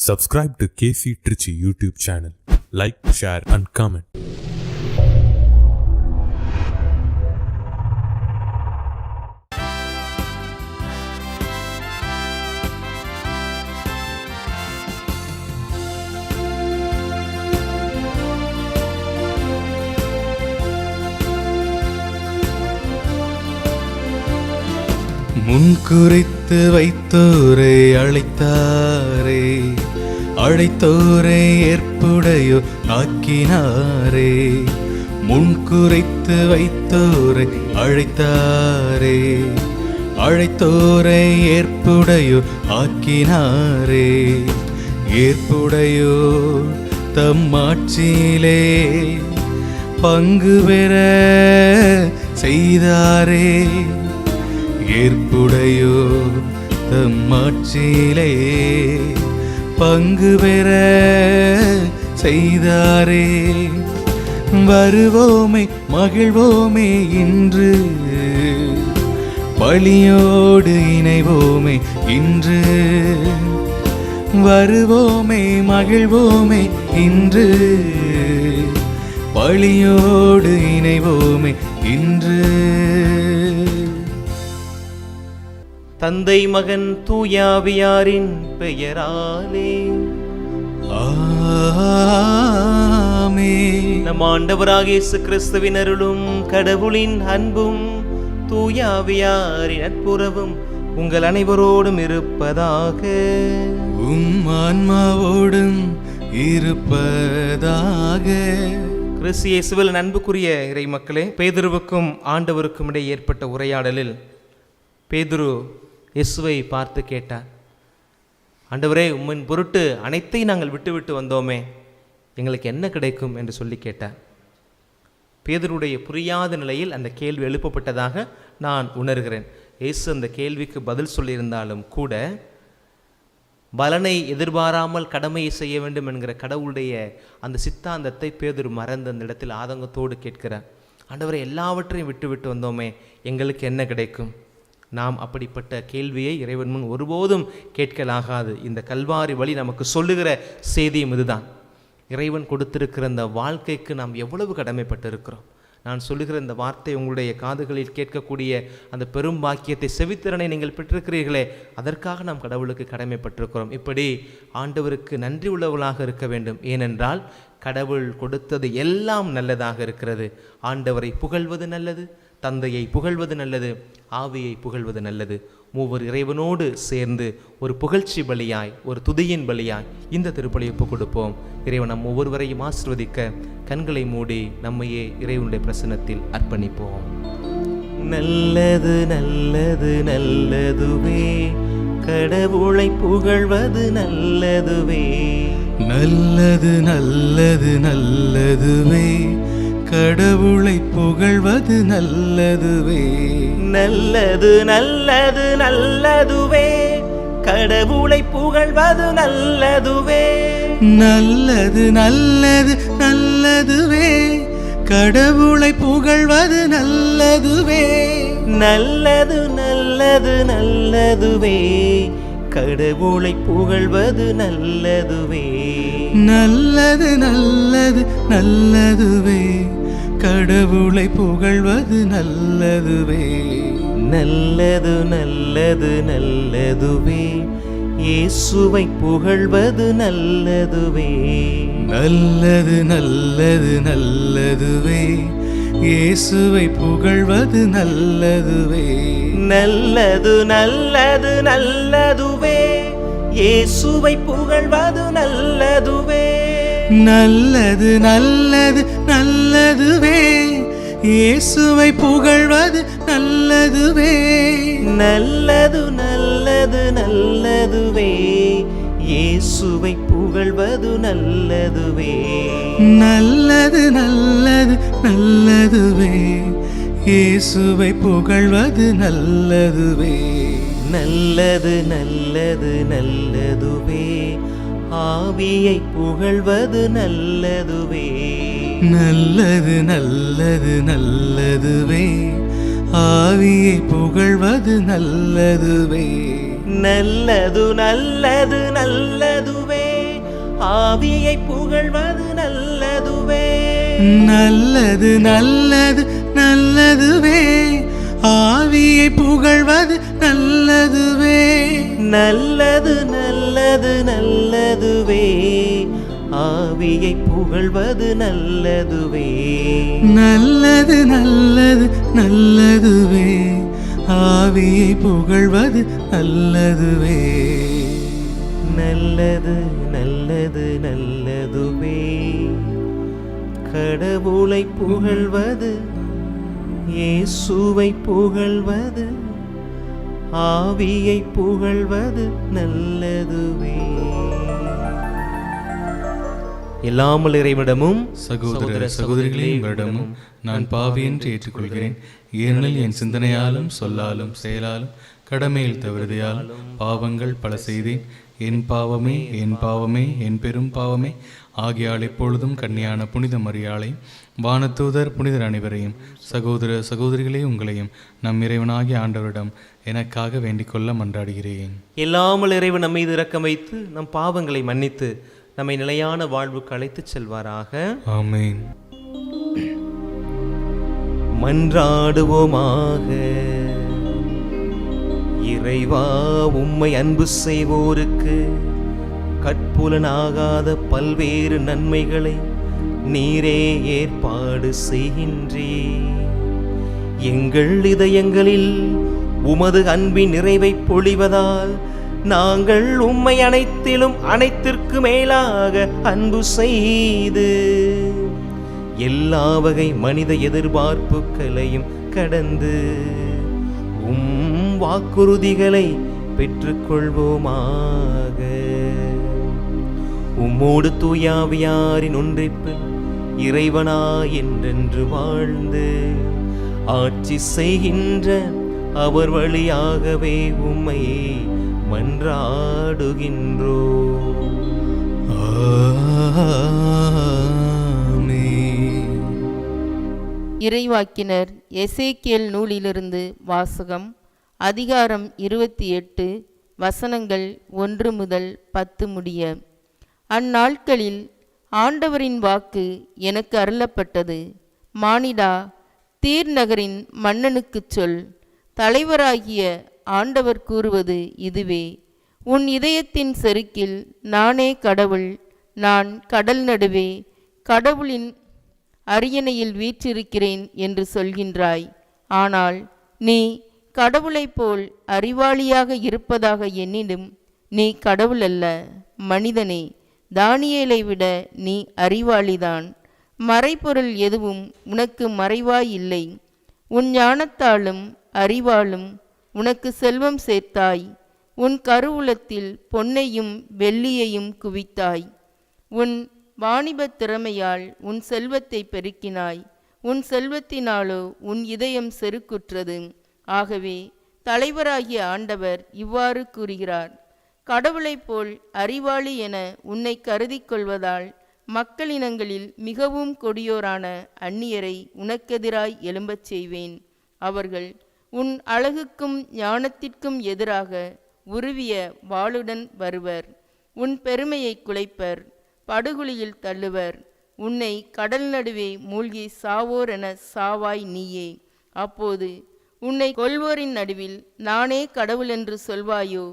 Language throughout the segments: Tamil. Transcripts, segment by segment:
Subscribe to KC Trichy YouTube channel. Like, share and comment. முன்குறித்து வைத்தோரை அழைத்தாரே, அழைத்தோரை ஏற்புடையோ ஆக்கினாரே. முன்குறித்து வைத்தோரை அழைத்தாரே, அழைத்தோரை ஏற்புடையோ ஆக்கினாரே. ஏற்புடையோ தம் ஆட்சியிலே பங்கு பெற செய்தாரே. ஏற்புடையோ தம் ஆட்சியிலே பங்கு பெற செய்தாரே. வருவோமே மகிழ்வோமே இன்று, பலியோடு இணைவோமே இன்று. வருவோமே மகிழ்வோமே இன்று, பலியோடு இணைவோமே இன்று. தந்தை மகன் தூயாவியாரின் பெயராலே ஆமென். நம் ஆண்டவராகிய இயேசு கிறிஸ்துவின் அருளும் கடவுளின் அன்பும் தூயாவியாரின் நட்புறவும் உங்கள் அனைவரோடும் இருப்பதாக. உம் ஆன்மாவோடும் இருப்பதாக. கிறிஸ்து இயேசுவில் அன்புக்குரிய இறை மக்களே, பேதுருவுக்கும் ஆண்டவருக்கும் இடையே ஏற்பட்ட உரையாடலில் பேதுரு இயேசுவை பார்த்து கேட்டார், ஆண்டவரே, உம்மின் பொருட்டு அனைத்தையும் நாங்கள் விட்டு வந்தோமே, எங்களுக்கு என்ன கிடைக்கும் என்று சொல்லி கேட்டார். பேதுருடைய புரியாத நிலையில் அந்த கேள்வி எழுப்பப்பட்டதாக நான் உணர்கிறேன். இயேசு அந்த கேள்விக்கு பதில் சொல்லியிருந்தாலும் கூட பலனை எதிர்பாராமல் கடமையை செய்ய வேண்டும் என்கிற கடவுளுடைய அந்த சித்தாந்தத்தை பேதுரு மறந்து அந்த இடத்தில் ஆதங்கத்தோடு கேட்கிறார். ஆண்டவரை, எல்லாவற்றையும் விட்டு வந்தோமே, எங்களுக்கு என்ன கிடைக்கும்? நாம் அப்படிப்பட்ட கேள்வியை இறைவன் முன் ஒருபோதும் கேட்கலாகாது. இந்த கல்வாரி வழி நமக்கு சொல்லுகிற செய்தியும் இதுதான். இறைவன் கொடுத்திருக்கிற இந்த வாழ்க்கைக்கு நாம் எவ்வளவு கடமைப்பட்டு இருக்கிறோம். நான் சொல்லுகிற இந்த வார்த்தை உங்களுடைய காதுகளில் கேட்கக்கூடிய அந்த பெரும் பாக்கியத்தை, செவித்திறனை நீங்கள் பெற்றிருக்கிறீர்களே, அதற்காக நாம் கடவுளுக்கு கடமைப்பட்டிருக்கிறோம். இப்படி ஆண்டவருக்கு நன்றி உள்ளவர்களாக இருக்க வேண்டும். ஏனென்றால் கடவுள் கொடுத்தது எல்லாம் நல்லதாக இருக்கிறது. ஆண்டவரை புகழ்வது நல்லது, தந்தையை புகழ்வது நல்லது, ஆவியை புகழ்வது நல்லது. மூவர் இறைவனோடு சேர்ந்து ஒரு புகழ்ச்சி பலியாய், ஒரு துதியின் பலியாய் இந்த திருப்பலி ஒப்புக் கொடுப்போம். இறைவன் நம் ஒவ்வொருவரையும் ஆசீர்வதிக்க கண்களை மூடி நம்மையே இறைவனுடைய பிரசன்னத்தில் அர்ப்பணிப்போம். நல்லது நல்லது நல்லதுவே, கடவுளை புகழ்வது நல்லதுவே. நல்லது நல்லது நல்லதுவே, கடவுளை புகழ்வது நல்லதுவே. நல்லது நல்லது நல்லதுவே, கடவுளை புகழ்வது நல்லதுவே. நல்லது நல்லது நல்லதுவே, கடவுளை புகழ்வது நல்லதுவே. நல்லது நல்லது நல்லதுவே, கடவுளை புகழ்வது நல்லதுவே. நல்லது நல்லது நல்லதுவே, கடவுளை புகழ்வது நல்லதுவே. நல்லது நல்லது நல்லதுவே, இயேசுவை புகழ்வது நல்லதுவே. நல்லது நல்லது நல்லதுவே, இயேசுவை புகழ்வது நல்லதுவே. நல்லது நல்லது நல்லதுவே, இயேசுவை புகழ்வது நல்லதுவே. நல்லது நல்லது நல்லதுவே, இயேசுவை புகழ்வது நல்லதுவே. நல்லது நல்லது நல்லதுவே, இயேசுவை புகழ்வது நல்லதுவே. நல்லது நல்லது நல்லதுவே, இயேசுவை புகழ்வது நல்லதுவே. நல்லது நல்லது நல்லதுவே, ஆவியை புகழ்வது நல்லதுவே. நல்லது நல்லது நல்லதுவே, ஆவியை புகழ்வது நல்லதுவே. நல்லது நல்லது நல்லதுவே, ஆவியை புகழ்வது நல்லதுவே. நல்லது நல்லது நல்லதுவே, ஆவியை புகழ்வது நல்லதுவே. நல்லது நல்லது நல்லதுவே, ஆவியை புகழ்வது நல்லதுவே. நல்லது நல்லது நல்லதுவே, ஆவியை புகழ்வது நல்லதுவே. நல்லது நல்லது நல்லதுவே, கடவுளை புகழ்வது, இயேசுவை புகழ்வது, ஆவியை புகழ்வது நல்லதுவே. எல்லாமல் இறைவனிடமும் சகோதர சகோதரிகளே, உங்களிடமும் நான் பாவி என்று ஏற்றுக்கொள்கிறேன். ஏனெனில் என் சிந்தனையாலும் சொல்லாலும் செயலாலும் கடமையில் தவறுதையாலும் பாவங்கள் பல செய்தேன். என் பாவமே என் பாவமே என் பெரும் பாவமே. ஆகியால் எப்பொழுதும் கன்னியான புனித மரியாளை, வானதூதர் புனிதர் அனைவரையும், சகோதர சகோதரிகளே உங்களையும் நம் இறைவனாகிய ஆண்டவரிடம் எனக்காக வேண்டிக் கொள்ள மன்றாடுகிறேன். எல்லாமல் இறைவன் நம் மீது இரக்கம் வைத்து நம் பாவங்களை மன்னித்து நம்மை நிலையான வாழ்வுக்கு அழைத்துச் செல்வாராக. ஆமென். மன்றாடுவோமாக. இறைவா, உம்மை அன்பு செய்வோருக்கு கட்புலனாகாத பல்வேறு நன்மைகளை நீரே ஏற்பாடு செய்கின்றீர். எங்கள் இதயங்களில் உமது அன்பின் நிறைவை பொழிவதால் நாங்கள் உம்மை அனைத்திலும் அனைத்திற்கு மேலாக அன்பு செய்து எல்லா வகை மனித எதிர்பார்ப்புகளையும் கடந்து உம் வாக்குறுதிகளை பெற்றுக்கொள்வோமாக. உம்மோடு தூயாவியாரின் ஒன்றிப்பில் இறைவனா என்றென்று வாழ்ந்து ஆட்சி செய்கின்ற அவர் வழியாகவே உம்மை மன்றாடுகின்றோ. இறைவாக்கினர் எசேக்கியேல் நூலிலிருந்து வாசகம். அதிகாரம் 28, வசனங்கள் 1 முதல் 10 முடிய. அந்நாட்களில் ஆண்டவரின் வாக்கு எனக்கு அருளப்பட்டது. மானிடா, தீர் நகரின் மன்னனுக்குச் சொல், தலைவராகிய ஆண்டவர் கூறுவது இதுவே: உன் இதயத்தின் செருக்கில் நானே கடவுள், நான் கடல் நடுவே கடவுளின் அரியணையில் வீற்றிருக்கிறேன் என்று சொல்கின்றாய். ஆனால் நீ கடவுளைப் போல் அறிவாளியாக இருப்பதாக எண்ணிடும் நீ கடவுள் அல்ல. மனிதனே, தானியேலை விட நீ அறிவாளிதான். மறைபொருள் எதுவும் உனக்கு மறைவாய் இல்லை. உன் ஞானத்தாலும் அறிவாலும் உனக்கு செல்வம் சேர்த்தாய். உன் கருவூலத்தில் பொன்னையும் வெள்ளியையும் குவித்தாய். உன் வாணிபத் திறமையால் உன் செல்வத்தை பெருக்கினாய். உன் செல்வத்தினாலோ உன் இதயம் செருக்குற்றது. ஆகவே தலைவராகிய ஆண்டவர் இவ்வாறு கூறுகிறார்: கடவுளைப் போல் அறிவாளி என உன்னை கருதி கொள்வதால் மக்களினங்களில் மிகவும் கொடியோரான அந்நியரை உனக்கெதிராய் எழும்பச் செய்வேன். அவர்கள் உன் அழகுக்கும் ஞானத்திற்கும் எதிராக உருவிய வாளுடன் வருவர். உன் பெருமையை குலைப்பர், படுகுழியில் தள்ளுவர். உன்னை கடல் நடுவே மூழ்கி சாவோர் என சாவாய் நீயே. அப்போது உன்னை கொல்வோரின் நடுவில் நானே கடவுள் என்று சொல்வாயோ?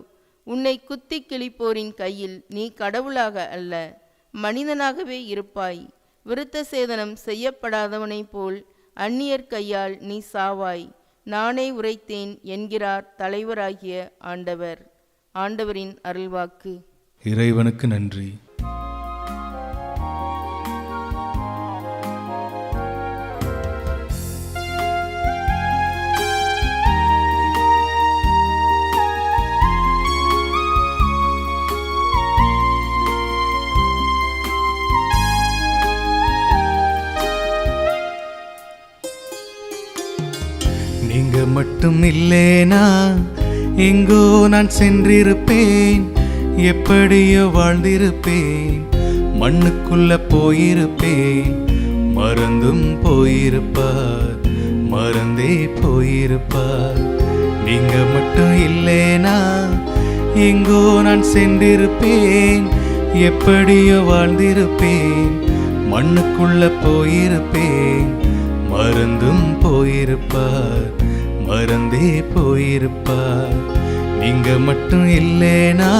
உன்னை குத்தி கிழிப்போரின் கையில் நீ கடவுளாக அல்ல, மனிதனாகவே இருப்பாய். விருத்த சேதனம் செய்யப்படாதவனைப் போல் அந்நியர் கையால் நீ சாவாய். நானே உரைத்தேன் என்கிறார் தலைவராகிய ஆண்டவர். ஆண்டவரின் அருள்வாக்கு. இறைவனுக்கு நன்றி. நீங்க மட்டும் இல்லேனா எங்கோ நான் சென்றிருப்பேன், எப்படியோ வாழ்ந்திருப்பேன், மண்ணுக்குள்ள போயிருப்பேன். மறந்தும் போயிருப்பார், மறந்தே போயிருப்பார். நீங்க மட்டும் இல்லேனா எங்கோ நான் சென்றிருப்பேன், எப்படியோ வாழ்ந்திருப்பேன், மண்ணுக்குள்ள போயிருப்பேன். மறந்தும் போயிருப்பார், மறந்தே போயிருப்பார். நீங்க மட்டும் இல்லேனா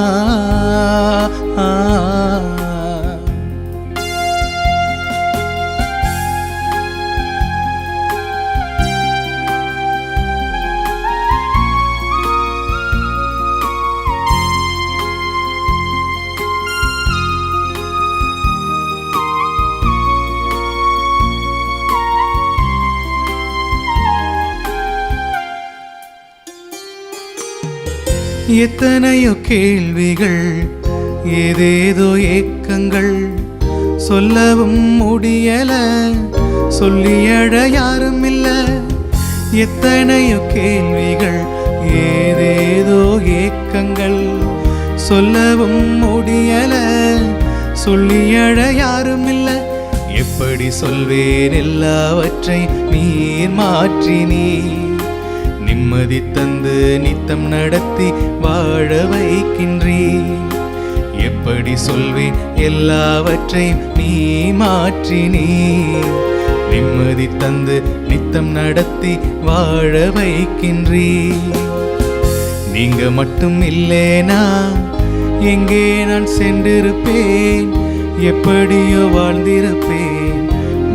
எத்தனையோ கேள்விகள், ஏதேதோ ஏக்கங்கள், சொல்லவும் முடியல, சொல்லியட யாரும் இல்ல. எத்தனையோ கேள்விகள், ஏதேதோ ஏக்கங்கள், சொல்லவும் முடியல, சொல்லியட யாரும் இல்ல. எப்படி சொல்வேன் எல்லாவற்றை நீர் மாற்றினீ, நிம்மதி தந்து நித்தம் நடத்தி வாழ வைக்கின்றீர். எப்படி சொல்வேன் எல்லாவற்றையும் நீ மாற்றினீர், நிம்மதி தந்து நித்தம் நடத்தி வாழ வைக்கின்றீர். நீங்க மட்டும் இல்லேனா எங்கே நான் சென்றிருப்பேன், எப்படியோ வாழ்ந்திருப்பேன்,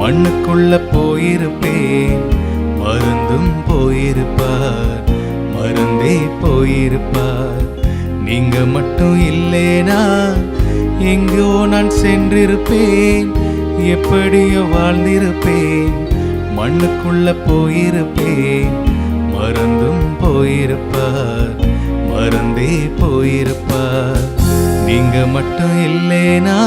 மண்ணுக்குள்ள போயிருப்பேன். மறந்தும் போயிருப்பார், மறந்தே போயிருப்பார். நீங்க மட்டும் இல்லேனா எங்கோ நான் சென்றிருப்பேன், எப்படியோ வாழ்ந்திருப்பேன், மண்ணுக்குள்ள போயிருப்பேன். மறந்தும் போயிருப்பார், மறந்தே போயிருப்பார். நீங்க மட்டும் இல்லேனா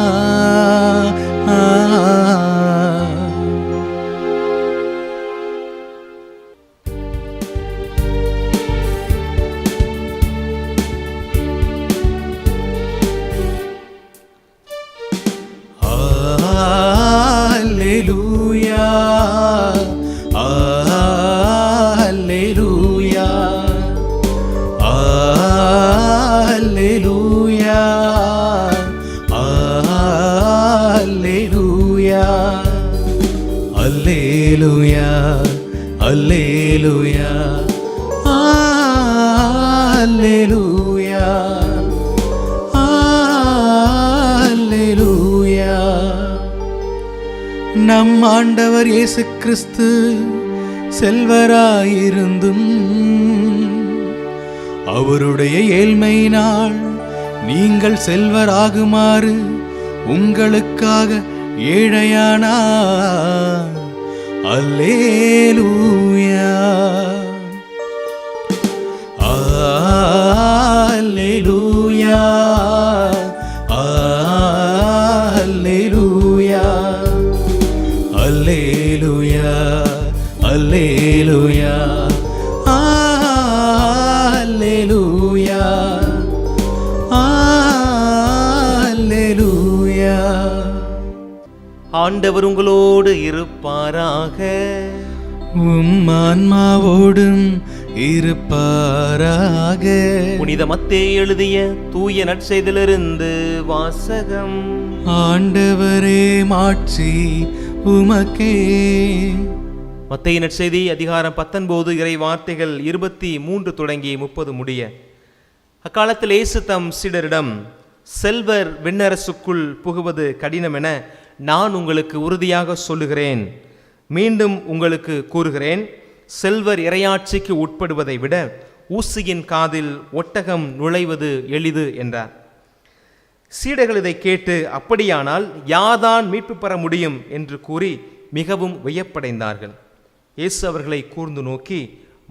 நம் ஆண்டவர் இயேசு கிறிஸ்து செல்வராயிருந்தும் அவருடைய ஏழ்மையினால் நீங்கள் செல்வராகுமாறு உங்களுக்காக ஏழையானார். அல்லேலூயா, அல்லேலூயா, அல்லேலூயா, அல்லேலூயா, அல்லேலூயா, அல்லேலூயா, அல்லேலூயா. ஆண்டவர் உங்களோடு இருப்பாராக, உம் ஆன்மாவோடும் இருப்பாராக. புனித மத்தேயு எழுதிய தூய நற்செய்தியிலிருந்து வாசகம். ஆண்டவரே மாட்சி உமக்கே. மத்தேயு நற்செய்தி அதிகாரம் 19 இறை வார்த்தைகள் 23 தொடங்கி 30 முடிய. அக்காலத்தில் இயேசு தம் சீடரிடம், செல்வர் விண்ணரசுக்குள் புகுவது கடினம் என நான் உங்களுக்கு உறுதியாக சொல்லுகிறேன். மீண்டும் உங்களுக்கு கூறுகிறேன், செல்வர் இறையாட்சிக்கு உட்படுவதை விட ஊசியின் காதில் ஒட்டகம் நுழைவது எளிது என்றார். சீடர்கள் இதை கேட்டு, அப்படியானால் யார்தான் மீட்பு பெற முடியும் என்று கூறி மிகவும் வியப்படைந்தார்கள். இயேசு அவர்களை கூர்ந்து நோக்கி,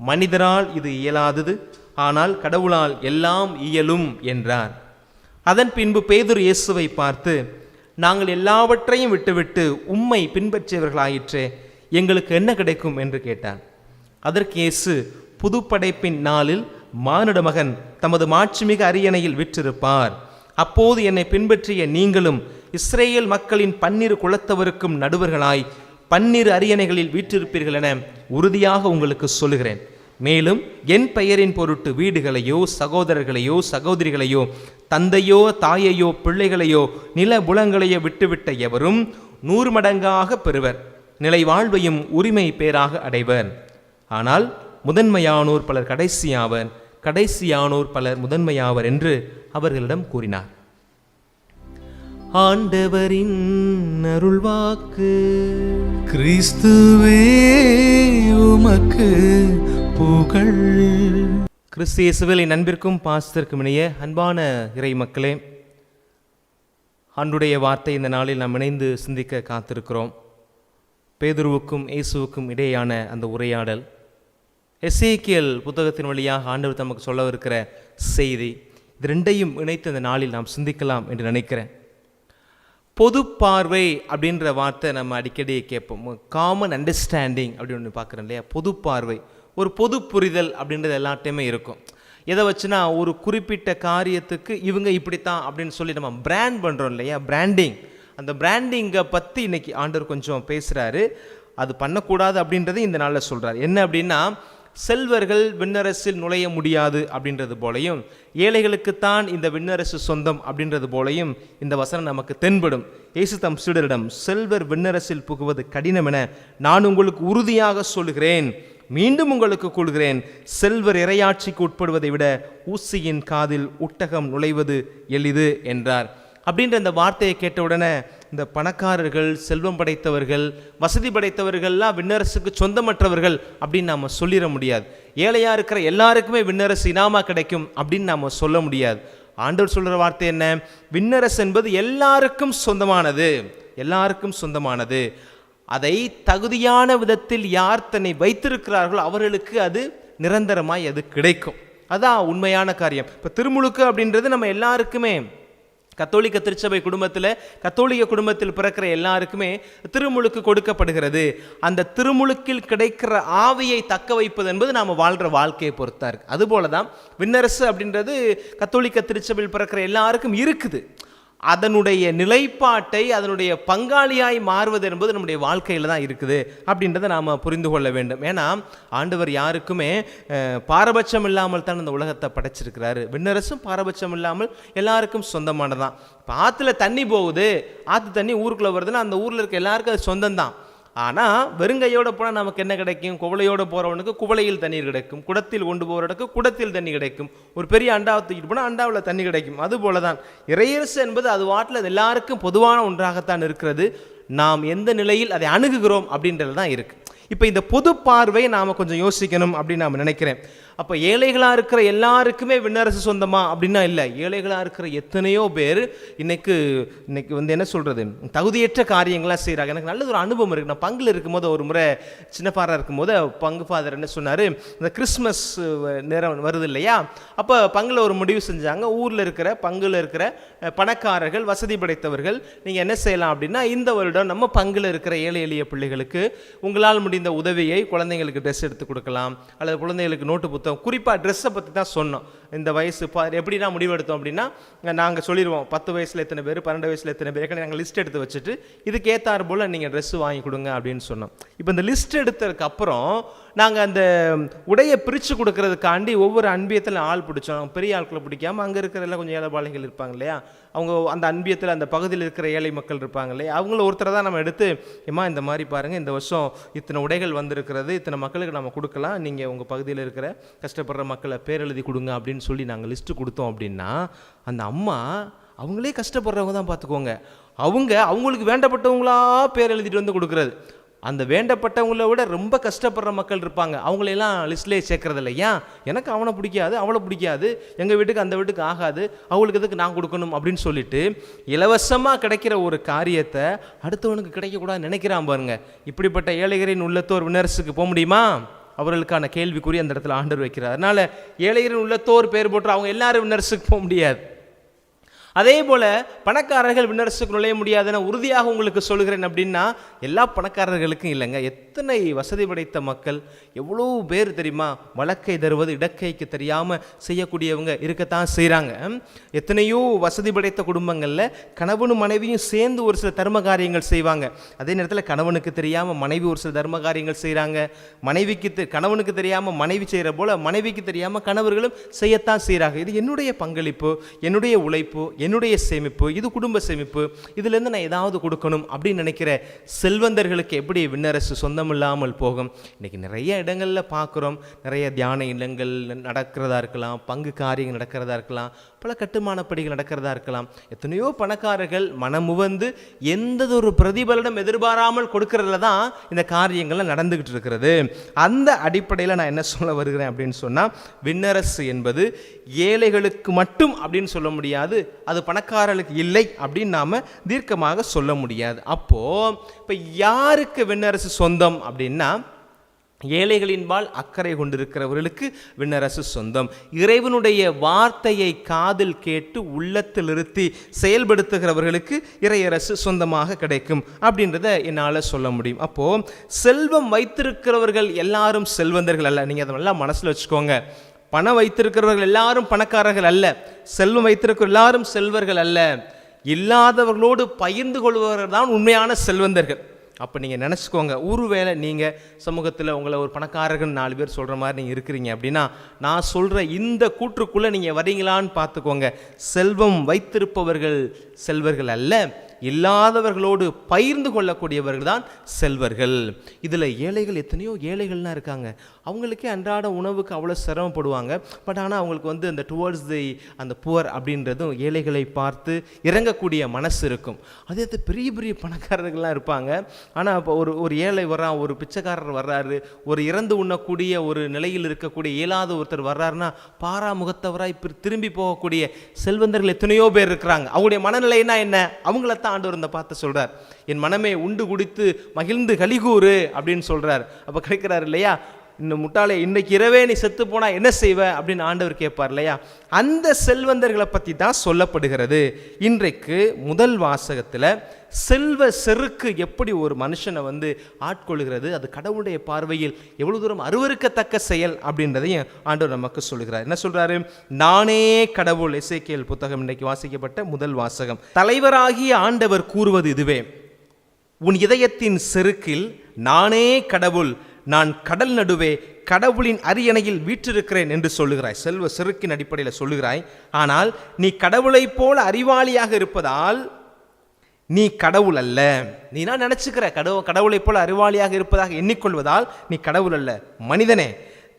மனிதரால் இது இயலாதது, ஆனால் கடவுளால் எல்லாம் இயலும் என்றார். அதன் பின்பு பேதுரு இயேசுவை பார்த்து, நாங்கள் எல்லாவற்றையும் விட்டுவிட்டு உம்மை பின்பற்றியவர்களாயிற்றே, எங்களுக்கு என்ன கிடைக்கும் என்று கேட்டார். அதற்கு இயேசு, புது படைப்பின் நாளில் மானிட மகன் தமது மாட்சிமிகு அரியணையில் விற்றிருப்பார். அப்போது என்னை பின்பற்றிய நீங்களும் இஸ்ரேல் மக்களின் 12 குலத்தவருக்கும் நடுவர்களாய் 12 அரியணைகளில் வீற்றிருப்பீர்கள் என உறுதியாக உங்களுக்கு சொல்லுகிறேன். மேலும் என் பெயரின் பொருட்டு வீடுகளையோ சகோதரர்களையோ சகோதரிகளையோ தந்தையோ தாயையோ பிள்ளைகளையோ நில புலங்களையோ விட்டுவிட்ட எவரும் 100 மடங்காக பெறுவர், நிலை வாழ்வையும் உரிமை பேராக அடைவர். ஆனால் முதன்மையானோர் பலர் கடைசியாவர், கடைசியானோர் பலர் முதன்மையாவர் என்று அவர்களிடம் கூறினார். ஆண்டவரின் அருள்வாக்கு. கிறிஸ்துவே உமக்கு புகழ். கிறிஸ்து இயேசுவில் என் அன்பிற்கும் பாசத்திற்கும் இணைய அன்பான இறை மக்களே, ஆண்டுடைய வார்த்தை இந்த நாளில் நாம் இணைந்து சிந்திக்க காத்திருக்கிறோம். பேதுருவுக்கும் இயேசுவுக்கும் இடையேயான அந்த உரையாடல், எசேக்கியேல் புத்தகத்தின் வழியாக ஆண்டவர் நமக்கு சொல்லவிருக்கிற செய்தி, இது ரெண்டையும் இணைத்து இந்த நாளில் நாம் சிந்திக்கலாம் என்று நினைக்கிறேன். பொது பார்வை அப்படின்ற வார்த்தை நம்ம அடிக்கடி கேட்போம். காமன் அண்டர்ஸ்டாண்டிங் அப்படின்னு ஒன்று பார்க்குறோம் இல்லையா. பொது பார்வை, ஒரு பொது புரிதல் அப்படின்றது எல்லாத்தையுமே இருக்கும். எதை வச்சுனா ஒரு குறிப்பிட்ட காரியத்துக்கு இவங்க இப்படித்தான் அப்படின்னு சொல்லி நம்ம பிராண்ட் பண்ணுறோம் இல்லையா, பிராண்டிங். அந்த பிராண்டிங்கை பற்றி இன்னைக்கு ஆண்டவர் கொஞ்சம் பேசுகிறாரு. அது பண்ணக்கூடாது அப்படின்றத இந்த நாளில் சொல்கிறார். என்ன அப்படின்னா, செல்வர்கள் விண்ணரசில் நுழைய முடியாது அப்படின்றது போலையும், ஏழைகளுக்குத்தான் இந்த விண்ணரசு சொந்தம் அப்படின்றது போலையும் இந்த வசனம் நமக்கு தென்படும். இயேசு தம் சீடரிடம், செல்வர் விண்ணரசில் புகுவது கடினம் என நான் உங்களுக்கு உறுதியாக சொல்கிறேன், மீண்டும் உங்களுக்கு கூறுகிறேன், செல்வர் இறையாட்சிக்கு உட்படுவதை விட ஊசியின் காதில் ஒட்டகம் நுழைவது எளிது என்றார். அப்படின்ற இந்த வார்த்தையை கேட்ட உடனே இந்த பணக்காரர்கள், செல்வம் படைத்தவர்கள், வசதி படைத்தவர்கள்லாம் விண்ணரசுக்கு சொந்தமற்றவர்கள் அப்படின்னு நாம் சொல்லிட முடியாது. ஏழையாக இருக்கிற எல்லாருக்குமே விண்ணரசு இனாமா கிடைக்கும் அப்படின்னு நாம் சொல்ல முடியாது. ஆண்டவர் சொல்கிற வார்த்தை என்ன? விண்ணரசு என்பது எல்லாருக்கும் சொந்தமானது, எல்லாருக்கும் சொந்தமானது. அதை தகுதியான விதத்தில் யார் தன்னை வைத்திருக்கிறார்களோ அவர்களுக்கு அது நிரந்தரமாய் அது கிடைக்கும். அதான் உண்மையான காரியம். இப்போ திருமுழுக்கு அப்படின்றது நம்ம எல்லாருக்குமே, கத்தோலிக்க திருச்சபை குடும்பத்தில், கத்தோலிக்க குடும்பத்தில் பிறக்கிற எல்லாருக்குமே திருமுழுக்கு கொடுக்கப்படுகிறது. அந்த திருமுழுக்கில் கிடைக்கிற ஆவியை தக்க வைப்பது என்பது நாம் வாழ்கிற வாழ்க்கையை பொறுத்தா இருக்கு. அதுபோல தான் விண்ணரசு அப்படின்றது கத்தோலிக்க திருச்சபையில் பிறக்கிற எல்லாருக்கும் இருக்குது. அதனுடைய நிலைப்பாட்டை, அதனுடைய பங்காளியாய் மாறுவது என்பது நம்முடைய வாழ்க்கையில் தான் இருக்குது அப்படின்றத நாம் புரிந்து கொள்ள வேண்டும். ஏன்னா ஆண்டவர் யாருக்குமே பாரபட்சம் இல்லாமல் தான் இந்த உலகத்தை படைச்சிருக்கிறாரு. விண்ணரசும் பாரபட்சம் இல்லாமல் எல்லாருக்கும் சொந்தமானதான். இப்போ ஆற்றுல தண்ணி போகுது, ஆற்று தண்ணி ஊருக்குள்ளே வருதுன்னா அந்த ஊரில் இருக்க எல்லாருக்கும் அது சொந்தம்தான். ஆனால் வெறுங்கையோடு போனால் நமக்கு என்ன கிடைக்கும்? குவளையோடு போகிறவனுக்கு குவளையில் தண்ணீர் கிடைக்கும், குடத்தில் கொண்டு போகிறவனுக்கு குடத்தில் தண்ணி கிடைக்கும், ஒரு பெரிய அண்டாவை தூக்கிட்டு போனால் அண்டாவில் தண்ணி கிடைக்கும். அதுபோல தான் இறையரசு என்பது அது வாட்டில் அது எல்லாருக்கும் பொதுவான ஒன்றாகத்தான் இருக்கிறது. நாம் எந்த நிலையில் அதை அணுகுகிறோம் அப்படின்றது தான் இருக்குது. இப்போ இந்த பொது பார்வையை நாம் கொஞ்சம் யோசிக்கணும் அப்படின்னு நான் நினைக்கிறேன். அப்போ ஏழைகளாக இருக்கிற எல்லாருக்குமே விண்ணரசு சொந்தமா அப்படின்னா இல்லை. ஏழைகளாக இருக்கிற எத்தனையோ பேர் இன்னைக்கு என்ன சொல்கிறது, தகுதியற்ற காரியங்களாக செய்கிறாங்க. எனக்கு நல்லது ஒரு அனுபவம் இருக்குது. நான் பங்கில் இருக்கும்போது ஒரு முறை சின்ன ஃபாதராக இருக்கும்போது பங்கு ஃபாதர் என்ன சொன்னார், இந்த கிறிஸ்மஸ் நேரம் வருது இல்லையா, அப்போ பங்கில் ஒரு முடிவு செஞ்சாங்க. ஊரில் இருக்கிற பங்கில் இருக்கிற பணக்காரர்கள், வசதி படைத்தவர்கள், நீங்கள் என்ன செய்யலாம் அப்படின்னா, இந்த வருடம் நம்ம பங்கில் இருக்கிற ஏழை எளிய பிள்ளைகளுக்கு உங்களால் முடிந்த உதவியை, குழந்தைங்களுக்கு ட்ரெஸ் எடுத்து கொடுக்கலாம், அல்லது குழந்தைகளுக்கு நோட்டு புத்தகம், குறிப்பாக ட்ரெஸ்ஸை பற்றி தான் சொன்னோம். இந்த வயசு எப்படின்னா முடிவெடுத்தோம் அப்படின்னா, நாங்கள் சொல்லிடுவோம் 10 வயசில் எத்தனை பேர், 12 வயசில் எத்தனை பேர், நாங்கள் லிஸ்ட் எடுத்து வச்சுட்டு இதுக்கு ஏற்றாறு போல் நீங்கள் ட்ரெஸ்ஸு வாங்கி கொடுங்க அப்படின்னு சொன்னோம். இப்போ இந்த லிஸ்ட் எடுத்ததுக்கு அப்புறம் நாங்கள் அந்த உடையை பிரித்து கொடுக்கறதுக்காண்டி ஒவ்வொரு அன்பியத்தில் ஆள் பிடிச்சோம். பெரிய ஆட்களை பிடிக்காமல் அங்கே இருக்கிற எல்லாம் கொஞ்சம் ஏழைபாளைகள் இருப்பாங்க இல்லையா, அவங்க அந்த அன்பியத்தில் அந்த பகுதியில் இருக்கிற ஏழை மக்கள் இருப்பாங்க இல்லையா, அவங்கள ஒருத்தரை தான் நம்ம எடுத்து, ஏமா இந்த மாதிரி பாருங்கள், இந்த வருஷம் இத்தனை உடைகள் வந்திருக்கிறது, இத்தனை மக்களுக்கு நம்ம கொடுக்கலாம், நீங்கள் உங்கள் பகுதியில் இருக்கிற கஷ்டப்படுற மக்களை பேர் எழுதி கொடுங்க அப்படின்னு சொல்லி நாங்கள் லிஸ்ட்டு கொடுத்தோம். அப்படின்னா அந்த அம்மா அவங்களே கஷ்டப்படுறவங்க தான், பார்த்துக்கோங்க. அவங்களுக்கு வேண்டப்பட்டவங்களா பேர் எழுதிட்டு வந்து கொடுக்குறது. அந்த வேண்டப்பட்டவங்கள விட ரொம்ப கஷ்டப்படுற மக்கள் இருப்பாங்க, அவங்களெல்லாம் லிஸ்ட்லேயே சேர்க்கறது இல்லையா. எனக்கு அவனை பிடிக்காது, அவளை பிடிக்காது, எங்கள் வீட்டுக்கு அந்த வீட்டுக்கு ஆகாது, அவங்களுக்கு எதுக்கு நான் கொடுக்கணும் அப்படின்னு சொல்லிட்டு இலவசமாக கிடைக்கிற ஒரு காரியத்தை அடுத்தவனுக்கு கிடைக்கக்கூடாதுன்னு நினைக்கிறான் பாருங்க. இப்படிப்பட்ட ஏழைகளின் உள்ளத்தோர் விண்ணரசுக்கு போக முடியுமா? அவர்களுக்கான கேள்விக்குறி அந்த இடத்துல ஆண்டவர் வைக்கிறார். அதனால் ஏழைகளின் உள்ளத்தோர் பேர் போட்டு அவங்க எல்லாரும் விண்ணரசுக்கு போக முடியாது. அதே போல் பணக்காரர்கள் விண்ணரசுக்கு நுழைய முடியாதுன்னு உறுதியாக உங்களுக்கு சொல்கிறேன் அப்படின்னா எல்லா பணக்காரர்களுக்கும் இல்லைங்க. எத்தனை வசதி படைத்த மக்கள், எவ்வளோ பேர் தெரியுமா, வழக்கை தருவது இடக்கைக்கு தெரியாமல் செய்யக்கூடியவங்க இருக்கத்தான் செய்கிறாங்க. எத்தனையோ வசதி படைத்த குடும்பங்களில் கணவனும் மனைவியும் சேர்ந்து ஒரு சில தர்ம காரியங்கள் செய்வாங்க. அதே நேரத்தில் கணவனுக்கு தெரியாமல் மனைவி ஒரு சில தர்ம காரியங்கள் செய்கிறாங்க. கணவனுக்கு தெரியாமல் மனைவி செய்கிற போல் மனைவிக்கு தெரியாமல் கணவர்களும் செய்யத்தான் செய்கிறாங்க. இது என்னுடைய பங்களிப்பு, என்னுடைய உழைப்பு, என்னுடைய சேமிப்பு, இது குடும்ப சேமிப்பு, இதுலேருந்து நான் ஏதாவது கொடுக்கணும் அப்படின்னு நினைக்கிற செல்வந்தர்களுக்கு எப்படி விண்ணரசு சொந்தம் இல்லாமல் போகும்? இன்றைக்கி நிறைய இடங்களில் பார்க்குறோம். நிறைய தியான இல்லங்கள் நடக்கிறதா இருக்கலாம், பங்கு காரியங்கள் நடக்கிறதா இருக்கலாம், பல கட்டுமானப்படிகள் நடக்கிறதா இருக்கலாம். எத்தனையோ பணக்காரர்கள் மனமுவந்து எந்ததொரு பிரதிபலனும் எதிர்பாராமல் கொடுக்கறதுல தான் இந்த காரியங்கள்லாம் நடந்துகிட்டு இருக்கிறது. அந்த அடிப்படையில் நான் என்ன சொல்ல வருகிறேன் அப்படின்னு சொன்னால், விண்ணரசு என்பது ஏழைகளுக்கு மட்டும் அப்படின்னு சொல்ல முடியாது, அது பணக்காரர்களுக்கு இல்லை அப்படின்னு நாம் தீர்க்கமாக சொல்ல முடியாது. அப்போது இப்போ யாருக்கு விண்ணரசு சொந்தம் அப்படின்னா, ஏழைகளின்பால் அக்கறை கொண்டிருக்கிறவர்களுக்கு விண்ணரசு சொந்தம். இறைவனுடைய வார்த்தையை காதில் கேட்டு உள்ளத்தில் இருத்தி செயல்படுத்துகிறவர்களுக்கு இறையரசு சொந்தமாக கிடைக்கும் அப்படின்றத என்னால் சொல்ல முடியும். அப்போது செல்வம் வைத்திருக்கிறவர்கள் எல்லாரும் செல்வந்தர்கள் அல்ல. நீங்கள் அதை நல்லா மனசில் வச்சுக்கோங்க. பணம் வைத்திருக்கிறவர்கள் எல்லாரும் பணக்காரர்கள் அல்ல, செல்வம் வைத்திருக்கிற எல்லாரும் செல்வர்கள் அல்ல. இல்லாதவர்களோடு பகிர்ந்து கொள்பவர்கள் தான் உண்மையான செல்வந்தர்கள். அப்போ நீங்கள் நினச்சிக்கோங்க, ஒருவேளை நீங்கள் சமூகத்தில் உங்களை ஒரு பணக்காரர்கள் 4 பேர் சொல்கிற மாதிரி நீங்கள் இருக்கிறீங்க அப்படின்னா, நான் சொல்கிற இந்த கூற்றுக்குள்ளே நீங்கள் வரீங்களான்னு பார்த்துக்கோங்க. செல்வம் வைத்திருப்பவர்கள் செல்வர்கள் அல்ல, இல்லாதவர்களோடு பகிர்ந்து கொள்ளக்கூடியவர்கள் தான் செல்வர்கள். இதில் ஏழைகள், எத்தனையோ ஏழைகள்லாம் இருக்காங்க. அவங்களுக்கே அன்றாட உணவுக்கு அவ்வளோ சிரமப்படுவாங்க. பட் ஆனால் அவங்களுக்கு அந்த டுவர்ட்ஸ் அந்த புவர் அப்படின்றதும் ஏழைகளை பார்த்து இறங்கக்கூடிய மனசு இருக்கும். அதே பெரிய பெரிய பணக்காரர்கள்லாம் இருப்பாங்க. ஆனால் இப்போ ஒரு ஏழை வர்றான், ஒரு பிச்சைக்காரர் வர்றாரு, ஒரு இறந்து உண்ணக்கூடிய ஒரு நிலையில் இருக்கக்கூடிய இயலாத ஒருத்தர் வர்றாருன்னா பாராமுகத்தவராய் திரும்பி போகக்கூடிய செல்வந்தர்கள் எத்தனையோ பேர் இருக்கிறாங்க. அவங்களுடைய மனநிலைன்னா என்ன? அவங்கள ஆண்டவர் இந்த பார்த்து சொல்றார், என் மனமே உண்டு குடித்து மகிழ்ந்து கலிகூறு அப்படின்னு சொல்றார். அப்ப கிடைக்கிறார் இல்லையா, இந்த முட்டாளே இன்னைக்கு இரவே நீ செத்து போனா என்ன செய்வ அப்படின்னு ஆண்டவர் கேட்பார் இல்லையா. அந்த செல்வந்தர்களை பற்றி தான் சொல்லப்படுகிறது. இன்றைக்கு முதல் வாசகத்தில் செல்வ செருக்கு எப்படி ஒரு மனுஷனை ஆட்கொள்கிறது, அது கடவுளுடைய பார்வையில் எவ்வளவு தூரம் அருவருக்கத்தக்க செயல் அப்படின்றதையும் ஆண்டவர் நமக்கு சொல்லுகிறார். என்ன சொல்றாரு? நானே கடவுள். எசேக்கியேல் புத்தகம் இன்றைக்கு வாசிக்கப்பட்ட முதல் வாசகம். தலைவராகிய ஆண்டவர் கூறுவது இதுவே, உன் இதயத்தின் செருக்கில் நானே கடவுள், நான் கடல் நடுவே கடவுளின் அரியணையில் வீற்றிருக்கிறேன் என்று சொல்லுகிறாய். செல்வ செருக்கின் அடிப்படையில் சொல்லுகிறாய். ஆனால் நீ கடவுளைப் போல அறிவாளியாக இருப்பதால் நீ கடவுள் அல்ல. நீ நான் நினைச்சுக்கிற கடவுளைப் போல அறிவாளியாக இருப்பதாக எண்ணிக்கொள்வதால் நீ கடவுள் அல்ல. மனிதனே,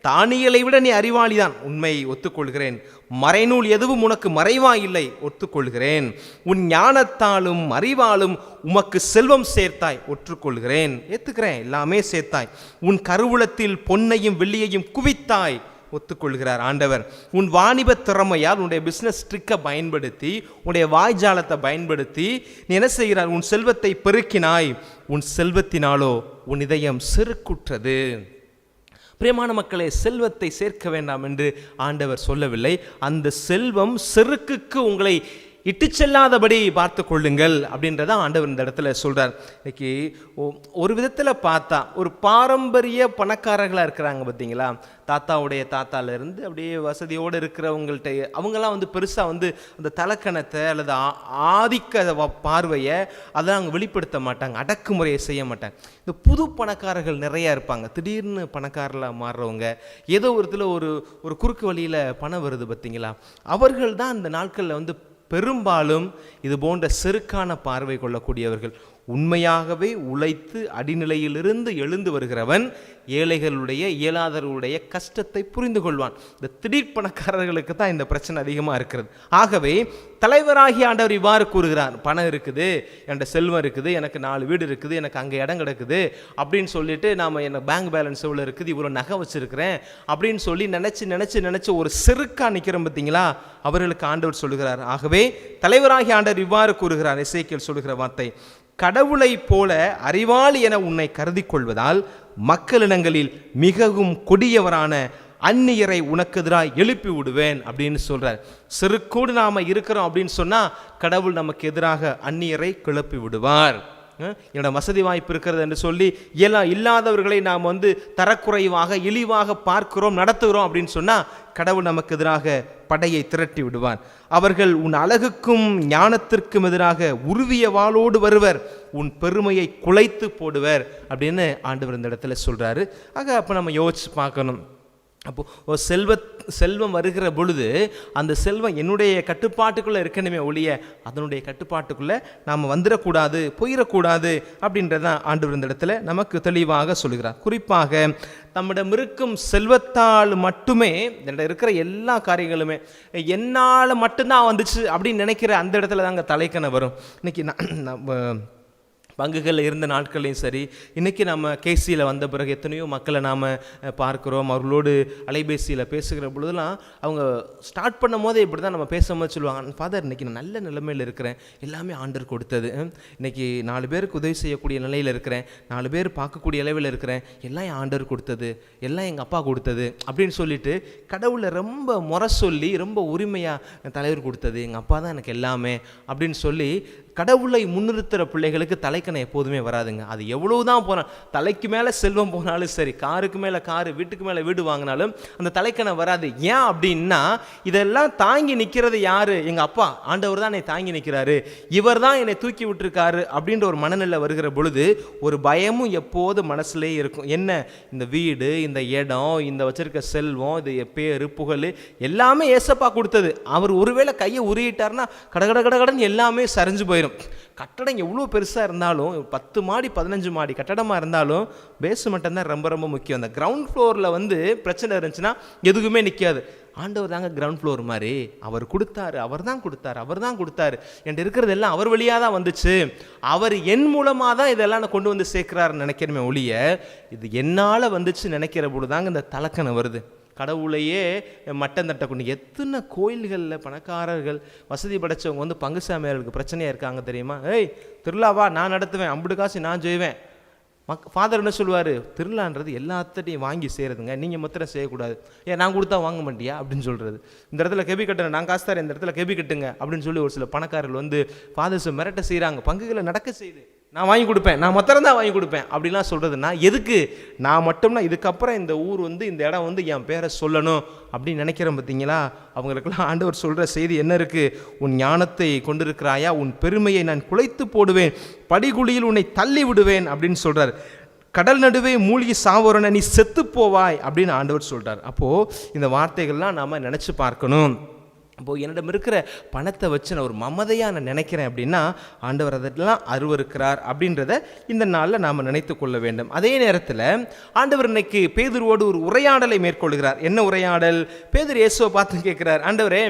தானியலை விட நீ அறிவாளிதான், உண்மையை ஒத்துக்கொள்கிறேன். மறைநூல் எதுவும் உனக்கு மறைவா இல்லை, ஒத்துக்கொள்கிறேன். உன் ஞானத்தாலும் அறிவாலும் உமக்கு செல்வம் சேர்த்தாய், ஒற்றுக்கொள்கிறேன், ஏத்துக்கிறேன், எல்லாமே சேர்த்தாய். உன் கருவூலத்தில் பொன்னையும் வெள்ளியையும் குவித்தாய், ஒத்துக்கொள்கிறார் ஆண்டவர். உன் வாணிப திறமையால் உன்னுடைய பிஸ்னஸ் ட்ரிக்கை பயன்படுத்தி, உன்னுடைய வாய்ஜாலத்தை பயன்படுத்தி நீ என்ன செய்கிறார்? உன் செல்வத்தை பெருக்கினாய். உன் செல்வத்தினாலோ உன் இதயம் செருக்குற்றது. பிரியமான மக்களே, செல்வத்தை சேர்க்க வேண்டாம் என்று ஆண்டவர் சொல்லவில்லை. அந்த செல்வம் செருக்குக்கு உங்களை இட்டு செல்லாதபடி பார்த்து கொள்ளுங்கள் அப்படின்றத ஆண்டவர் இந்த இடத்துல சொல்றார். இன்னைக்கு ஒரு விதத்தில் பார்த்தா ஒரு பாரம்பரிய பணக்காரர்களாக இருக்கிறாங்க பார்த்தீங்களா, தாத்தாவுடைய தாத்தாலேருந்து அப்படியே வசதியோடு இருக்கிறவங்கள்ட்ட அவங்கெல்லாம் பெருசாக அந்த தலக்கணத்தை அல்லது ஆதிக்க பார்வையை அதை அவங்க வெளிப்படுத்த மாட்டாங்க, அடக்குமுறையை செய்ய மாட்டாங்க. இந்த புது பணக்காரர்கள் நிறையா இருப்பாங்க. திடீர்னு பணக்காரர்களாக மாறுறவங்க, ஏதோ ஒரு குறுக்கு வழியில் பணம் வருது பார்த்தீங்களா, அவர்கள் தான் இந்த நாட்களில் பெரும்பாலும் இது போன்ற செருக்கான பார்வை கொள்ளக்கூடியவர்கள். உண்மையாகவே உழைத்து அடிநிலையிலிருந்து எழுந்து வருகிறவன் ஏழைகளுடைய இயலாதவர்களுடைய கஷ்டத்தை புரிந்து கொள்வான். இந்த திடீர் பணக்காரர்களுக்கு தான் இந்த பிரச்சனை அதிகமாக இருக்கிறது. ஆகவே தலைவராகிய ஆண்டவர் இவ்வாறு கூறுகிறார், பணம் இருக்குது, என்கிட்ட செல்வம் இருக்குது, எனக்கு 4 வீடு இருக்குது, எனக்கு அங்கே இடம் கிடக்குது அப்படின்னு சொல்லிட்டு நாம் என்ன பேங்க் பேலன்ஸ் எவ்வளோ இருக்குது, இவ்வளோ நகை வச்சுருக்கிறேன் அப்படின்னு சொல்லி நினச்சி ஒரு செருக்காக நிற்கிறோம் பார்த்தீங்களா, அவர்களுக்கு ஆண்டவர் சொல்லுகிறார். ஆகவே தலைவராகிய ஆண்டவர் இவ்வாறு கூறுகிறார். எசேக்கியேல் சொல்லுகிற வார்த்தை, கடவுளை போல அறிவாளி என உன்னை கருதி கொள்வதால் மக்களினங்களில் மிகவும் கொடியவரான அந்நியரை உனக்கு எதிராக எழுப்பி விடுவேன் அப்படின்னு சொல்றார். சிறுக்கூடு நாம இருக்கிறோம் அப்படின்னு சொன்னா கடவுள் நமக்கு எதிராக அந்நியரை கிளப்பி விடுவார். என்னோட வசதி வாய்ப்பு இருக்கிறது என்று சொல்லி இல்லாதவர்களை நாம் தரக்குறைவாக இழிவாக பார்க்கிறோம் நடத்துகிறோம் அப்படின்னு சொன்னால் கடவுள் நமக்கு எதிராக படையை திரட்டி விடுவார். அவர்கள் உன் அழகுக்கும் ஞானத்திற்கும் எதிராக உருவிய வாளோடு வருவர், உன் பெருமையை குலைத்து போடுவர் அப்படின்னு ஆண்டவர் இந்த இடத்துல சொல்றாரு. ஆக அப்போ நம்ம யோசிச்சு பார்க்கணும். அப்போது செல்வம் வருகிற பொழுது அந்த செல்வம் என்னுடைய கட்டுப்பாட்டுக்குள்ளே இருக்கணுமே ஒழிய அதனுடைய கட்டுப்பாட்டுக்குள்ளே நாம் வந்துடக்கூடாது, போயிடக்கூடாது அப்படின்றதான் ஆண்டவர் இந்த இடத்துல நமக்கு தெளிவாக சொல்கிறார். குறிப்பாக நம்மிடம் இருக்கும் செல்வத்தால் மட்டுமே இருக்கிற எல்லா காரியங்களுமே என்னால் மட்டும்தான் வந்துச்சு அப்படின்னு நினைக்கிற அந்த இடத்துல தாங்க தலைக்கணை வரும். இன்னைக்கு பங்குகளில் இருந்த நாட்களையும் சரி, இன்றைக்கி நம்ம கேசியில் வந்த பிறகு எத்தனையோ மக்களை நாம் பார்க்குறோம். அவர்களோடு அலைபேசியில் பேசுகிற பொழுதுலாம் அவங்க ஸ்டார்ட் பண்ணும் போதே இப்படி தான் நம்ம பேசும்போது சொல்லுவாங்க, ஃபாதர் இன்றைக்கி நான் நல்ல நிலைமையில் இருக்கிறேன், எல்லாமே ஆண்டவர் கொடுத்தது, இன்றைக்கி 4 பேருக்கு உதவி செய்யக்கூடிய நிலையில் இருக்கிறேன், 4 பேர் பார்க்கக்கூடிய அளவில் இருக்கிறேன், எல்லாம் என் ஆண்டவர் கொடுத்தது, எல்லாம் எங்கள் அப்பா கொடுத்தது அப்படின்னு சொல்லிட்டு கடவுளை ரொம்ப முறை சொல்லி ரொம்ப உரிமையாக தலைவர் கொடுத்தது, எங்கள் அப்பா தான் எனக்கு எல்லாமே அப்படின்னு சொல்லி கடவுளை முன்னிறுத்துகிற பிள்ளைகளுக்கு தலைக்கணை எப்போதுமே வராதுங்க. அது எவ்வளவு தான் போனால் தலைக்கு மேலே செல்வம் போனாலும் சரி, காருக்கு மேலே காரு, வீட்டுக்கு மேலே வீடு வாங்கினாலும் அந்த தலைக்கணை வராது. ஏன் அப்படின்னா இதெல்லாம் தாங்கி நிற்கிறது யாரு? எங்கள் அப்பா ஆண்டவர் தான் என்னை தாங்கி நிற்கிறாரு, இவர் தான் என்னை தூக்கி விட்டுருக்காரு அப்படின்ற ஒரு மனநிலை வருகிற பொழுது ஒரு பயமும் எப்போது மனசுலேயே இருக்கும். என்ன, இந்த வீடு, இந்த இடம், இந்த வச்சிருக்க செல்வம், இது பேரு புகழ் எல்லாமே ஏசப்பா கொடுத்தது. அவர் ஒருவேளை கையை உருகிட்டார்னா கடகடன்னு எல்லாமே சரிஞ்சு போயிடும். கட்டடம் எவ்வளோ பெருசாக இருந்தாலும் 10 மாடி 15 மாடி கட்டடமாக இருந்தாலும் பேஸ்மெண்ட் தான் ரொம்ப ரொம்ப முக்கியம். அந்த கிரவுண்ட் ஃப்ளோரில் பிரச்சனை இருந்துச்சுன்னா எதுக்குமே நிற்காது. ஆண்டவர் தாங்க கிரவுண்ட் ஃப்ளோர் மாதிரி, அவர் கொடுத்தாரு, அவர் தான் கொடுத்தாரு என்கிட்ட இருக்கிறது எல்லாம் அவர் வழியாக தான் வந்துச்சு, அவர் என் மூலமாக தான் இதெல்லாம் நான் கொண்டு சேர்க்கிறாருன்னு நினைக்கிறமே ஒழிய இது என்னால் வந்துச்சு நினைக்கிற பொழுது தாங்க இந்த தலக்கணை வருது. கடவுளையே மட்டம் தட்டக்கூடிய எத்தனை கோயில்களில் பணக்காரர்கள் வசதி படைச்சவங்க பங்கு சாமியார்களுக்கு பிரச்சனையாக இருக்காங்க தெரியுமா? ஏய் திருவிழாவா நான் நடத்துவேன், 50 காசு நான் செய்வேன். ஃபாதர் என்ன சொல்லுவார், திருவிழான்றது எல்லாத்தையும் வாங்கி செய்கிறதுங்க, நீங்கள் மாத்திரம் செய்யக்கூடாது, ஏன் நான் கொடுத்தா வாங்க மாட்டியா அப்படின்னு சொல்கிறது. இந்த இடத்துல கெபி கட்டுறேன், நான் காசு தரேன், இந்த இடத்துல கெபி கட்டுங்க அப்படின்னு சொல்லி ஒரு சில பணக்காரர்கள் ஃபாதர்ஸ் மிரட்ட செய்கிறாங்க. பங்குகளை நடக்க செய்யுது, நான் வாங்கி கொடுப்பேன், நான் மொத்தம் தான் வாங்கி கொடுப்பேன் அப்படிலாம் சொல்கிறதுனா எதுக்கு? நான் மட்டும்னா இதுக்கப்புறம் இந்த ஊர் இந்த இடம் என் பேரை சொல்லணும் அப்படின்னு நினைக்கிறேன் பார்த்தீங்களா? அவங்களுக்கெல்லாம் ஆண்டவர் சொல்கிற செய்தி என்ன இருக்குது? உன் ஞானத்தை கொண்டிருக்கிறாயா, உன் பெருமையை நான் குலைத்து போடுவேன், படிகுழியில் உன்னை தள்ளி விடுவேன் அப்படின்னு சொல்கிறார். கடல் நடுவே மூழ்கி சாவரன நீ செத்து போவாய் அப்படின்னு ஆண்டவர் சொல்கிறார். அப்போது இந்த வார்த்தைகள்லாம் நாம் நினச்சி பார்க்கணும். அப்போது என்னிடம் இருக்கிற பணத்தை வச்சு நான் ஒரு மமதையாக நான் நினைக்கிறேன் அப்படின்னா ஆண்டவர் அதெல்லாம் அருவருக்கிறார் அப்படின்றத இந்த நாளில் நாம் நினைத்து கொள்ள வேண்டும். அதே நேரத்தில் ஆண்டவர் இன்னைக்கு பேதுருவோடு ஒரு உரையாடலை மேற்கொள்கிறார். என்ன உரையாடல்? பேதுரு இயேசுவை பார்த்து கேட்குறார், ஆண்டவரே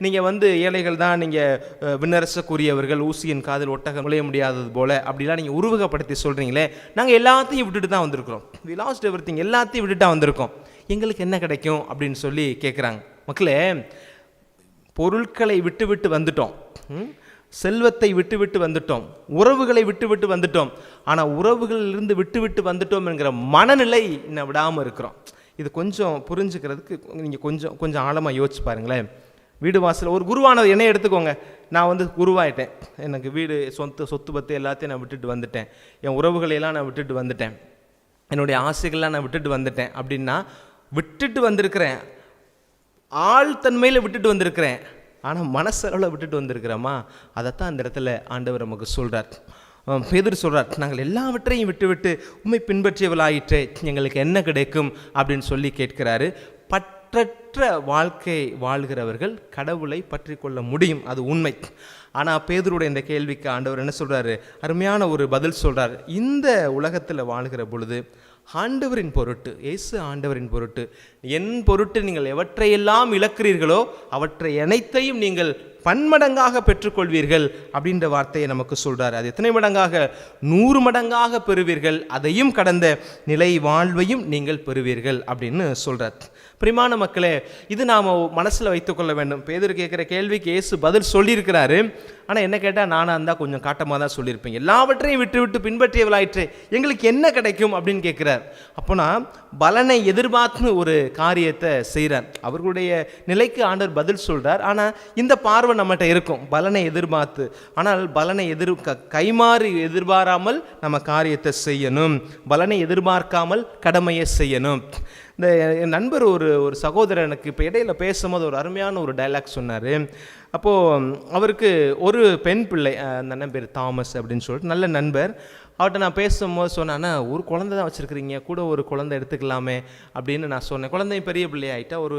நீங்கள் ஏழைகள் தான், நீங்கள் விண்ணரசக்குரியவர்கள், ஊசியின் காதில் ஒட்டகம் நுழைய முடியாதது போல அப்படிலாம் நீங்கள் உருவகப்படுத்தி சொல்கிறீங்களே, நாங்கள் எல்லாத்தையும் விட்டுட்டு தான் வந்திருக்கிறோம், we lost everything, எல்லாத்தையும் விட்டுட்டு தான் வந்திருக்கோம், எங்களுக்கு என்ன கிடைக்கும் அப்படின்னு சொல்லி கேட்குறாங்க. மக்களே, பொருட்களை விட்டு வந்துட்டோம், செல்வத்தை விட்டு வந்துட்டோம், உறவுகளை விட்டு வந்துட்டோம். ஆனால் உறவுகளிலிருந்து விட்டு வந்துட்டோம் என்கிற மனநிலை இன்னும் விடாமல் இருக்கிறோம். இது கொஞ்சம் புரிஞ்சுக்கிறதுக்கு நீங்கள் கொஞ்சம் ஆழமாக யோசிச்சு பாருங்களேன். வீடு வாசல் ஒரு குருவானது என்னை எடுத்துக்கோங்க, நான் குருவாயிட்டேன், எனக்கு வீடு சொத்து பத்து எல்லாத்தையும் நான் விட்டுட்டு வந்துட்டேன், என் உறவுகளையெல்லாம் நான் விட்டுட்டு வந்துட்டேன், என்னுடைய ஆசைகள்லாம் நான் விட்டுட்டு வந்துட்டேன் அப்படின்னா விட்டுட்டு வந்திருக்கிறேன், ஆழ்தன்மையில் விட்டுட்டு வந்திருக்கிறேன், ஆனால் மனசளவில் விட்டுட்டு வந்திருக்கிறோமா? அதைத்தான் அந்த இடத்துல ஆண்டவர் நமக்கு சொல்கிறார். பேதுரு சொல்கிறார், நாங்கள் எல்லாவற்றையும் விட்டு உம்மை பின்பற்றியவளாயிற்றே, எங்களுக்கு என்ன கிடைக்கும் அப்படின்னு சொல்லி கேட்கிறாரு. பற்றற்ற வாழ்க்கை வாழ்கிறவர்கள் கடவுளை பற்றி கொள்ள முடியும், அது உண்மை. ஆனால் பேதுருடைய இந்த கேள்விக்கு ஆண்டவர் என்ன சொல்கிறாரு? அருமையான ஒரு பதில் சொல்கிறார். இந்த உலகத்தில் வாழ்கிற பொழுது ஆண்டவரின் பொருட்டு, இயேசு ஆண்டவரின் பொருட்டு, என் பொருட்டு நீங்கள் எவற்றையெல்லாம் இழக்கிறீர்களோ அவற்றை அனைத்தையும் நீங்கள் பன்மடங்காக பெற்றுக்கொள்வீர்கள் அப்படின்ற வார்த்தையை நமக்கு சொல்கிறார். அது எத்தனை மடங்காக? 100 மடங்காக பெறுவீர்கள், அதையும் கடந்த நிலை வாழ்வையும் நீங்கள் பெறுவீர்கள் அப்படின்னு சொல்கிறார். பிரியமான மக்களே, இது நாம் மனசில் வைத்துக்கொள்ள வேண்டும். பேதுரு கேட்குற கேள்விக்கு இயேசு பதில் சொல்லியிருக்கிறாரு. ஆனால் என்ன கேட்டால், நானாக இருந்தால் கொஞ்சம் காட்டமாக தான் சொல்லியிருப்பேன். எல்லாவற்றையும் விட்டு விட்டு பின்பற்றியவளாயிற்று, எங்களுக்கு என்ன கிடைக்கும் அப்படின்னு கேட்குறார். அப்போனா பலனை எதிர்பார்த்து ஒரு காரியத்தை செய்கிறார். அவர்களுடைய நிலைக்கு ஆண்டவர் பதில் சொல்கிறார். ஆனால் இந்த பார்வை நம்மகிட்ட இருக்கும், பலனை எதிர்பார்த்து. ஆனால் பலனை கைமாறி எதிர்பாராமல் நம்ம காரியத்தை செய்யணும், பலனை எதிர்பார்க்காமல் கடமையை செய்யணும். இந்த என் நண்பர் ஒரு சகோதரர் எனக்கு இப்போ இடையில் பேசும்போது ஒரு அருமையான ஒரு டைலாக் சொன்னார். அப்போது அவருக்கு ஒரு பெண் பிள்ளை, அந்த அண்ணன் பேர் தாமஸ் அப்படின்னு சொல்லிட்டு நல்ல நண்பர். அவர்கிட்ட நான் பேசும்போது சொன்னேன்னா, ஒரு குழந்தை தான் வச்சுருக்கிறீங்க, கூட ஒரு குழந்தை எடுத்துக்கலாமே அப்படின்னு நான் சொன்னேன். குழந்தை பெரிய பிள்ளையாயிட்டா, ஒரு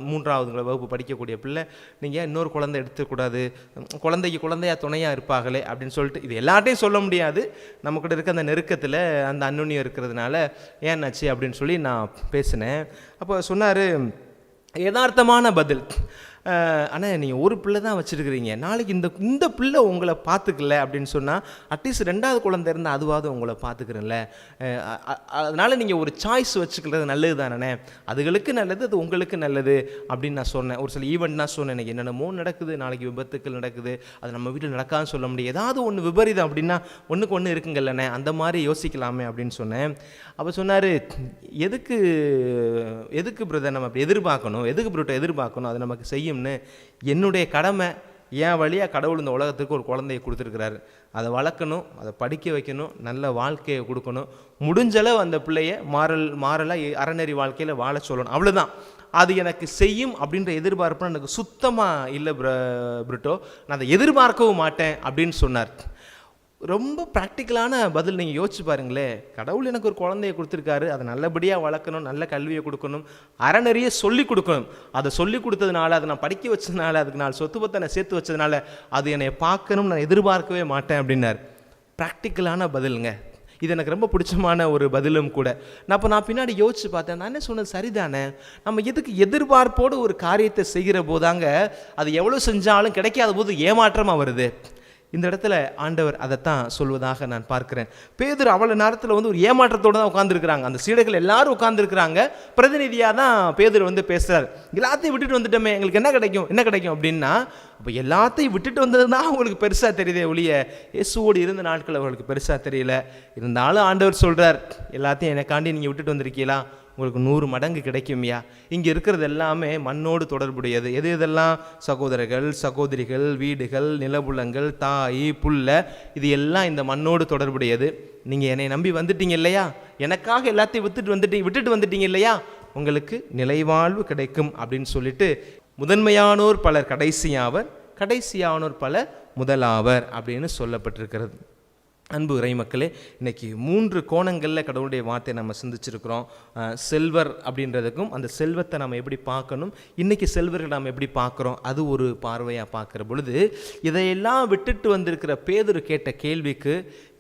3வது வகுப்பு படிக்கக்கூடிய பிள்ளை, நீங்கள் இன்னொரு குழந்தை எடுத்துக்கூடாது, குழந்தையா துணையாக இருப்பாங்களே அப்படின்னு சொல்லிட்டு. இது எல்லாட்டையும் சொல்ல முடியாது, நம்மக்கிட்ட இருக்க அந்த நெருக்கத்தில் அந்த அன்னுண்ணியம் இருக்கிறதுனால ஏன்னாச்சு அப்படின்னு சொல்லி நான் பேசினேன். அப்போ சொன்னார், யதார்த்தமான பதில், ஆனால் நீங்கள் ஒரு பிள்ளை தான் வச்சுருக்கிறீங்க, நாளைக்கு இந்த பிள்ளை உங்களை பார்த்துக்கல அப்படின்னு சொன்னால் அட்லீஸ்ட் 2வது குழந்தை இருந்தால் அதுவாவது உங்களை பார்த்துக்கிறேன்ல, அதனால் நீங்கள் ஒரு சாய்ஸ் வச்சுக்கிறது நல்லது தானே, அதுகளுக்கு நல்லது, அது உங்களுக்கு நல்லது அப்படின்னு நான் சொன்னேன். ஒரு சில ஈவெண்ட் நான் சொன்னேன், எனக்கு என்னென்னமோ நடக்குது, நாளைக்கு விபத்துக்கள் நடக்குது, அது நம்ம வீட்டில் நடக்காதுன்னு சொல்ல முடியாது, ஏதாவது ஒன்று விபரீதம் அப்படின்னா ஒன்றுக்கு ஒன்று இருக்குங்கல்லண்ணே, அந்த மாதிரி யோசிக்கலாமே அப்படின்னு சொன்னேன். அப்போ சொன்னார், எதுக்கு பிரதர் நம்ம அப்படி எதிர்பார்க்கணும், எதுக்கு ப்ரூட்டை எதிர்பார்க்கணும், அது நமக்கு செய்யும்னு. என்னுடைய கடமை, என் வழியாக கடவுள் இந்த உலகத்துக்கு ஒரு குழந்தையை கொடுத்துருக்கிறாரு, அதை வளர்க்கணும், அதை படிக்க வைக்கணும், நல்ல வாழ்க்கையை கொடுக்கணும், முடிஞ்சளவு அந்த பிள்ளைய மாறலாக அறநெறி வாழ்க்கையில் வாழ சொல்லணும், அவ்வளோதான். அது எனக்கு செய்யும் அப்படின்ற எதிர்பார்ப்பு எனக்கு சுத்தமாக இல்லை ப்ரூட்டோ, நான் அதை எதிர்பார்க்கவும் மாட்டேன் அப்படின்னு சொன்னார். ரொம்ப ப்ராக்டிக்கலான பதில். நீங்கள் யோசிச்சு பாருங்களேன், கடவுள் எனக்கு ஒரு குழந்தைய கொடுத்துருக்காரு, அதை நல்லபடியாக வளர்க்கணும், நல்ல கல்வியை கொடுக்கணும், அறநெறிய சொல்லிக் கொடுக்கணும், அதை சொல்லிக் கொடுத்ததுனால, அதை நான் படிக்க வச்சதுனால, அதுக்கு நான் சொத்து பத்தை நான் சேர்த்து வச்சதுனால அது என்னை பார்க்கணும்னு நான் எதிர்பார்க்கவே மாட்டேன் அப்படின்னார். ப்ராக்டிக்கலான பதிலுங்க. இது எனக்கு ரொம்ப பிடிச்சமான ஒரு பதிலும் கூட. நான் பின்னாடி யோசிச்சு பார்த்தேன், நான் என்ன சொன்னது சரிதானே, நம்ம எதுக்கு எதிர்பார்ப்போடு ஒரு காரியத்தை செய்கிற போதாங்க அது எவ்வளோ செஞ்சாலும் கிடைக்காத போது ஏமாற்றமாக வருது. இந்த இடத்துல ஆண்டவர் அதைத்தான் சொல்வதாக நான் பார்க்கிறேன். பேதுரு அவ்வளோ நேரத்தில் ஒரு ஏமாற்றத்தோடு தான் உட்காந்துருக்குறாங்க, அந்த சீடர்கள் எல்லாரும் உட்காந்துருக்குறாங்க. பிரதிநிதியாக தான் பேதுரு பேசுகிறார். எல்லாத்தையும் விட்டுட்டு வந்துட்டோமே, எங்களுக்கு என்ன கிடைக்கும் அப்படின்னா, அப்போ எல்லாத்தையும் விட்டுட்டு வந்தது தான் அவங்களுக்கு பெருசாக தெரியுதே ஒழிய இயேசுவோடு இருந்த நாட்கள் அவர்களுக்கு பெருசாக தெரியல. இருந்தாலும் ஆண்டவர் சொல்கிறார், எல்லாத்தையும் எனக்காண்டி நீங்கள் விட்டுட்டு வந்திருக்கீங்களா, உங்களுக்கு 100 மடங்கு கிடைக்கும்யா. இங்கே இருக்கிறது எல்லாமே மண்ணோடு தொடர்புடையது. எதெல்லாம்? சகோதரர்கள், சகோதரிகள், வீடுகள், நிலபுலங்கள், தாய், புல்ல, இது எல்லாம் இந்த மண்ணோடு தொடர்புடையது. நீங்கள் என்னை நம்பி வந்துட்டீங்க இல்லையா, எனக்காக எல்லாத்தையும் விட்டுட்டு வந்துட்டீங்க இல்லையா, உங்களுக்கு நிலைவாழ்வு கிடைக்கும் அப்படின்னு சொல்லிட்டு, முதன்மையானோர் பலர் கடைசியானோர் பலர் முதலாவர் அப்படின்னு சொல்லப்பட்டிருக்கிறது. அன்பு இறைமக்களே, இன்றைக்கி 3 கோணங்களில் கடவுளுடைய வார்த்தையை நம்ம சிந்திச்சிருக்கிறோம். செல்வர் அப்படின்றதுக்கும் அந்த செல்வத்தை நம்ம எப்படி பார்க்கணும், இன்றைக்கி செல்வர்கள் நாம் எப்படி பார்க்குறோம், அது ஒரு பார்வையாக பார்க்குற பொழுது, இதையெல்லாம் விட்டுட்டு வந்திருக்கிற பேதுரு கேட்ட கேள்விக்கு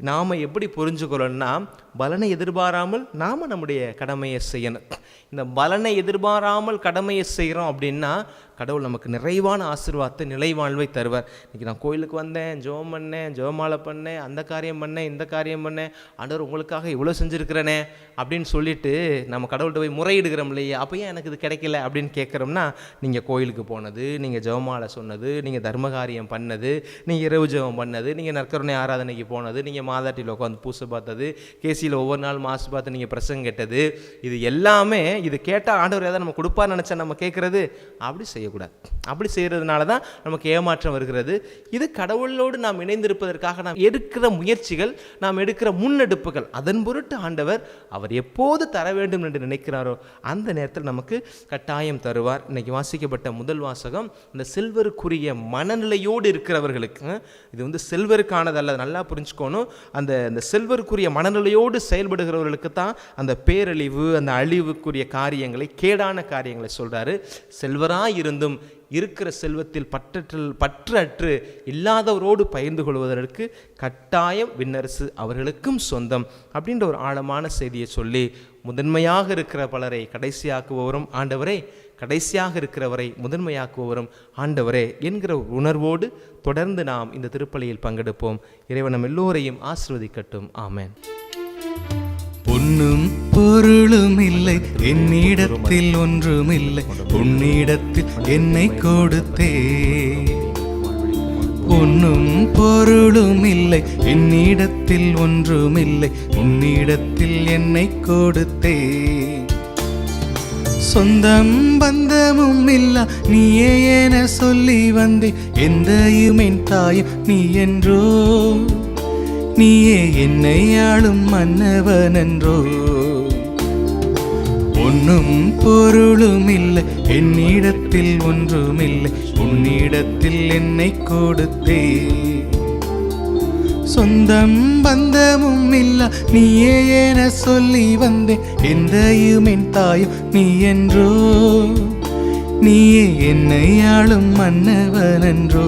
நாம் எப்படி புரிஞ்சுக்கிறோம்னா, பலனை எதிர்பாராமல் நாம் நம்முடைய கடமையை செய்யணும். இந்த பலனை எதிர்பாராமல் கடமையை செய்கிறோம் அப்படின்னா கடவுள் நமக்கு நிறைவான ஆசீர்வாதத்தை, நிலைவாழ்வை தருவார். இன்றைக்கி நான் கோயிலுக்கு வந்தேன், ஜெபம் பண்ணேன், ஜெபமாலை பண்ணேன், அந்த காரியம் பண்ணேன், இந்த காரியம் பண்ணேன், ஆண்டவர் உங்களுக்காக இவ்வளோ செஞ்சுருக்கிறேனே அப்படின்னு சொல்லிட்டு நம்ம கடவுள்கிட்ட போய் முறையிடுகிறோம் இல்லையா, அப்போ ஏன் எனக்கு இது கிடைக்கல அப்படின்னு கேட்குறோம்னா, நீங்கள் கோயிலுக்கு போனது, நீங்கள் ஜெபமாலை சொன்னது, நீங்கள் தர்மகாரியம் பண்ணது, நீங்கள் இரவு ஜெபம் பண்ணது, நீங்கள் நற்கருணை ஆராதனைக்கு போனது, நீங்கள் மாதாட்டியில் உட்காந்து பூசை பார்த்தது, கேசியில் ஒவ்வொரு நாள் மாசு பார்த்து நீங்கள் பிரசங்கம் கேட்டது, இது எல்லாமே, இது கேட்டால் ஆண்டவர் ஏதாவது நம்ம கொடுப்பான்னு நினச்சா நம்ம கேட்குறது, அப்படி செய்யக்கூடாது. அப்படி செய்கிறதுனால தான் நமக்கு ஏமாற்றம் வருகிறது. இது கடவுளோடு நாம் இணைந்திருப்பதற்காக நாம் எடுக்கிற முயற்சிகள், நாம் எடுக்கிற முன்னெடுப்புகள், அதன் பொருட்டு ஆண்டவர் அவர் எப்போது தர வேண்டும் என்று நினைக்கிறாரோ அந்த நேரத்தில் நமக்கு கட்டாயம் தருவார். இன்னைக்கு வாசிக்கப்பட்ட முதல் வாசகம் இந்த செல்வருக்குரிய மனநிலையோடு இருக்கிறவர்களுக்கு, இது செல்வருக்கானதல்ல, நல்லா புரிஞ்சுக்கணும். அந்த செல்வருக்குரிய மனநிலையோடு செயல்படுகிறவர்களுக்கு தான் அந்த பேரழிவு, அந்த அழிவுக்குரிய காரியங்களை, கேடான காரியங்களை சொல்றாரு. செல்வராய் இருந்தும் இருக்கிற செல்வத்தில் பற்றற்று இல்லாதவரோடு பகிர்ந்து கொள்வதற்கு கட்டாயம் விண்ணரசு அவர்களுக்கும் சொந்தம் அப்படின்ற ஒரு ஆழமான செய்தியை சொல்லி, முதன்மையாக இருக்கிற பலரை கடைசியாக்குபவரும் ஆண்டவரே, கடைசியாக இருக்கிறவரை முதன்மையாக்குபவரும் ஆண்டவரே என்கிற உணர்வோடு தொடர்ந்து நாம் இந்த திருப்பலியில் பங்கெடுப்போம். இறைவன் நம் எல்லோரையும் ஆசீர்வதிக்கட்டும். ஆமென். பொன்னும் பொருளும் இல்லை என்னிடத்தில் ஒன்றுமில்லை உன்னிடத்தில் என்னை கொடுத்தே. பொன்னும் பொருளும் இல்லை என்னிடத்தில் ஒன்றுமில்லை உன்னிடத்தில் என்னை கொடுத்தே. சொந்தம் பந்தமும் இல்ல நீயே என சொல்லி வந்தே எந்தையுமென் தாயும் நீ என்றோ. நீயே என்னை ஆளும் மன்னவனென்றோ. பொன்னும் பொருளும் இல்லை என்னிடத்தில் ஒன்றுமில்லை உன்னிடத்தில் என்னை கொடுத்தே. சொந்தம் பந்தமும் இல்ல நீயே என சொல்லி வந்தே எந்தையுமென் தாயும் நீ என்றோ. நீயே என்னை ஆளும் மன்னவனென்றோ.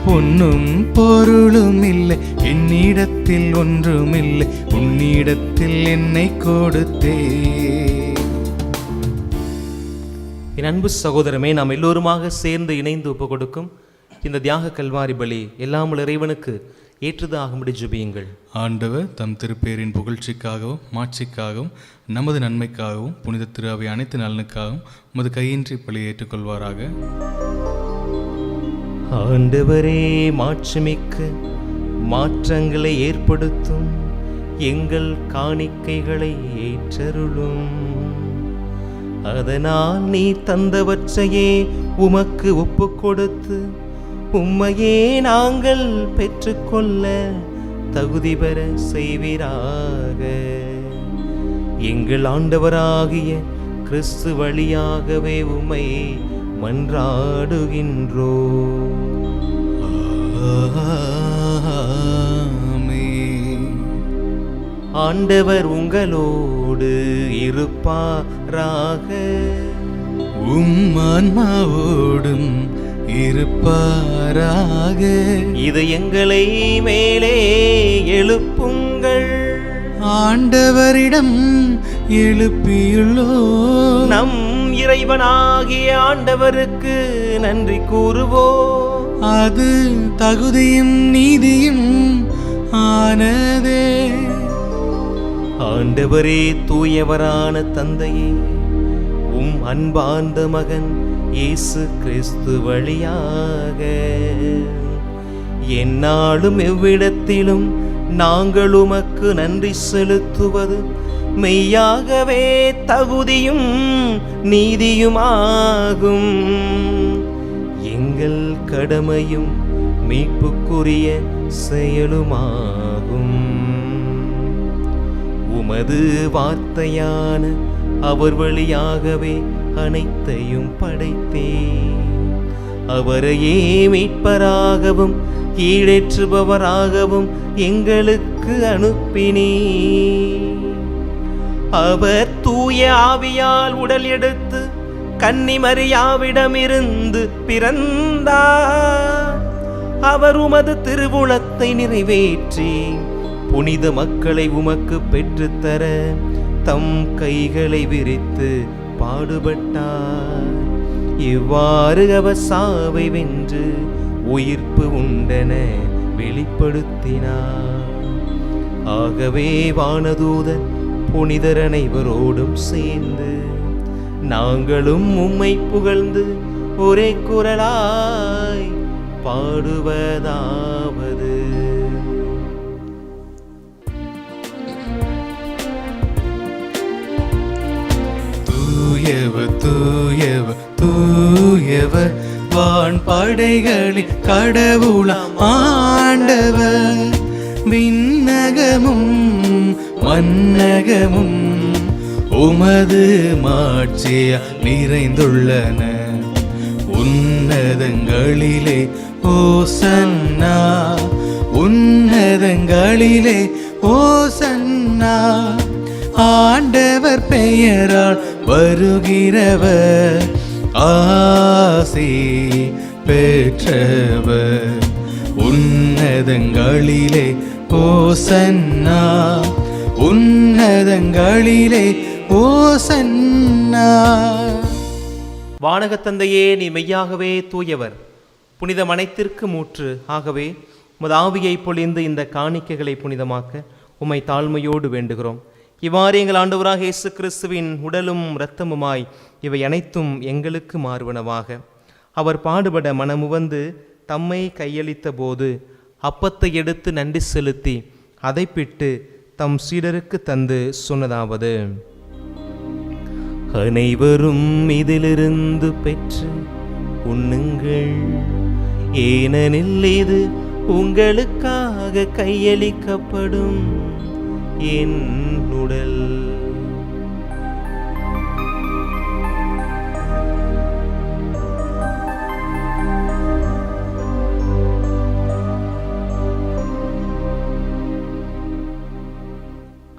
பொன்னும் பொருளும் இல்லை என்னிடத்தில் ஒன்றுமில்லை உன்னிடத்தில் என்னை கொடுத்தே. என் அன்பு சகோதரமே, நாம் எல்லோருமாக சேர்ந்து இணைந்து ஒப்பு கொடுக்கும் இந்த தியாக கல்வாரி பலி எல்லாம் இறைவனுக்கு ஏற்றதாகும்படி ஜெபியுங்கள். ஆண்டவர் தம் திருப்பேரின் புகழ்ச்சிக்காகவும் மாட்சிக்காகவும் நமது நன்மைக்காகவும் புனித திருஅவை அனைத்து நலனுக்காகவும் உமது கையின்றி பலி ஏற்றுக்கொள்வாராக. ஆண்டவரே, மாட்சிமிக்க மாற்றங்களை ஏற்படுத்தும் எங்கள் காணிக்கைகளை ஏற்றருளும். அதனால் நீ தந்தவற்றையே உமக்கு ஒப்பு கொடுத்து உம்மையே நாங்கள் பெற்றுக்கொள்ள தகுதி பெற செய்வீராக. எங்கள் ஆண்டவராகிய கிறிஸ்து வழியாகவே உம்மை மன்றாடுகின்றோ. ஆண்டவர் உங்களோடு இருப்பாராக. ஆன்மாவோடும் இருப்பாராக. இது எங்களை மேலே எழுப்புங்கள். ஆண்டவரிடம் எழுப்பியுள்ளோ. நம் இறைவனாகிய ஆண்டவருக்கு நன்றி கூறுவோம். அது தகுதியும் நீதியும் ஆனதே. ஆண்டவரே, தூயவரான தந்தையே, உம் அன்பார்ந்த மகன் இயேசு கிறிஸ்து வழியாக எந்நாளும் எவ்விடத்திலும் நாங்கள் உமக்கு நன்றி செலுத்துவது மெய்யாகவே தகுதியும் நீதியுமாகும். எங்கள் கடமையும் மீட்புக்குரிய செயலுமாகும். உமது வார்த்தையான அவர் வழியாகவே அனைத்தையும் படைத்தே அவரையே மீட்பராகவும் ஈடேற்றுபவராகவும் எங்களுக்கு அனுப்பினே. அவர் தூய ஆவியால் உடல் எடுத்து கன்னி மரியாவிடமிருந்து பிறந்தார். அவர் உமது திருவுளத்தை நிறைவேற்றி புனித மக்களை உமக்கு பெற்றுத்தர தம் கைகளை விரித்து பாடுபட்டார். இவ்வாறு அவர் சாவை வென்று உயிர்ப்பு உண்டென வெளிப்படுத்தினார். ஆகவே வானதூதர் புனிதர் அனைவரோடும் சேர்ந்து நாங்களும் உம்மை புகழ்ந்து ஒரே குரலாய் பாடுவதாவது: தூயவர் தூயவர் தூயவர் வான் படைகளின் கடவுளாம் ஆண்டவர். விண்ணகமும் மன்னகமும் உமது மாட்சியா நிறைந்துள்ளன. உன்னதங்களிலே ஓசன்னா, உன்னதங்களிலே ஓசன்னா. ஆண்டவர் பெயரால் வருகிறவர் ஆசி பெற்றவர். உன்னதங்களிலே ஓசன்னா, உன்னதங்களிலே ஓசன்னா. வானகத் தந்தையே, நீ மெய்யாகவே தூயவர், புனித மனைத்திற்கு மூற்று. ஆகவே உமது ஆவியை பொழிந்து இந்த காணிக்கைகளை புனிதமாக்க உம்மை தாழ்மையோடு வேண்டுகிறோம். இவ்வாறு எங்கள் ஆண்டவராக இயேசு கிறிஸ்துவின் உடலும் இரத்தமுமாய் இவை அனைத்தும் எங்களுக்கு மாறுவனவாக. அவர் பாடுபட மனமுவந்து தம்மை கையளித்த போது அப்பத்தை எடுத்து நன்றி செலுத்தி அதை பிட்டு தம் சீடருக்கு தந்து சொன்னதாவது: அனைவரும் இதிலிருந்து பெற்று உண்ணுங்கள், ஏனெனில் இது உங்களுக்காக கையளிக்கப்படும் என் உடல்.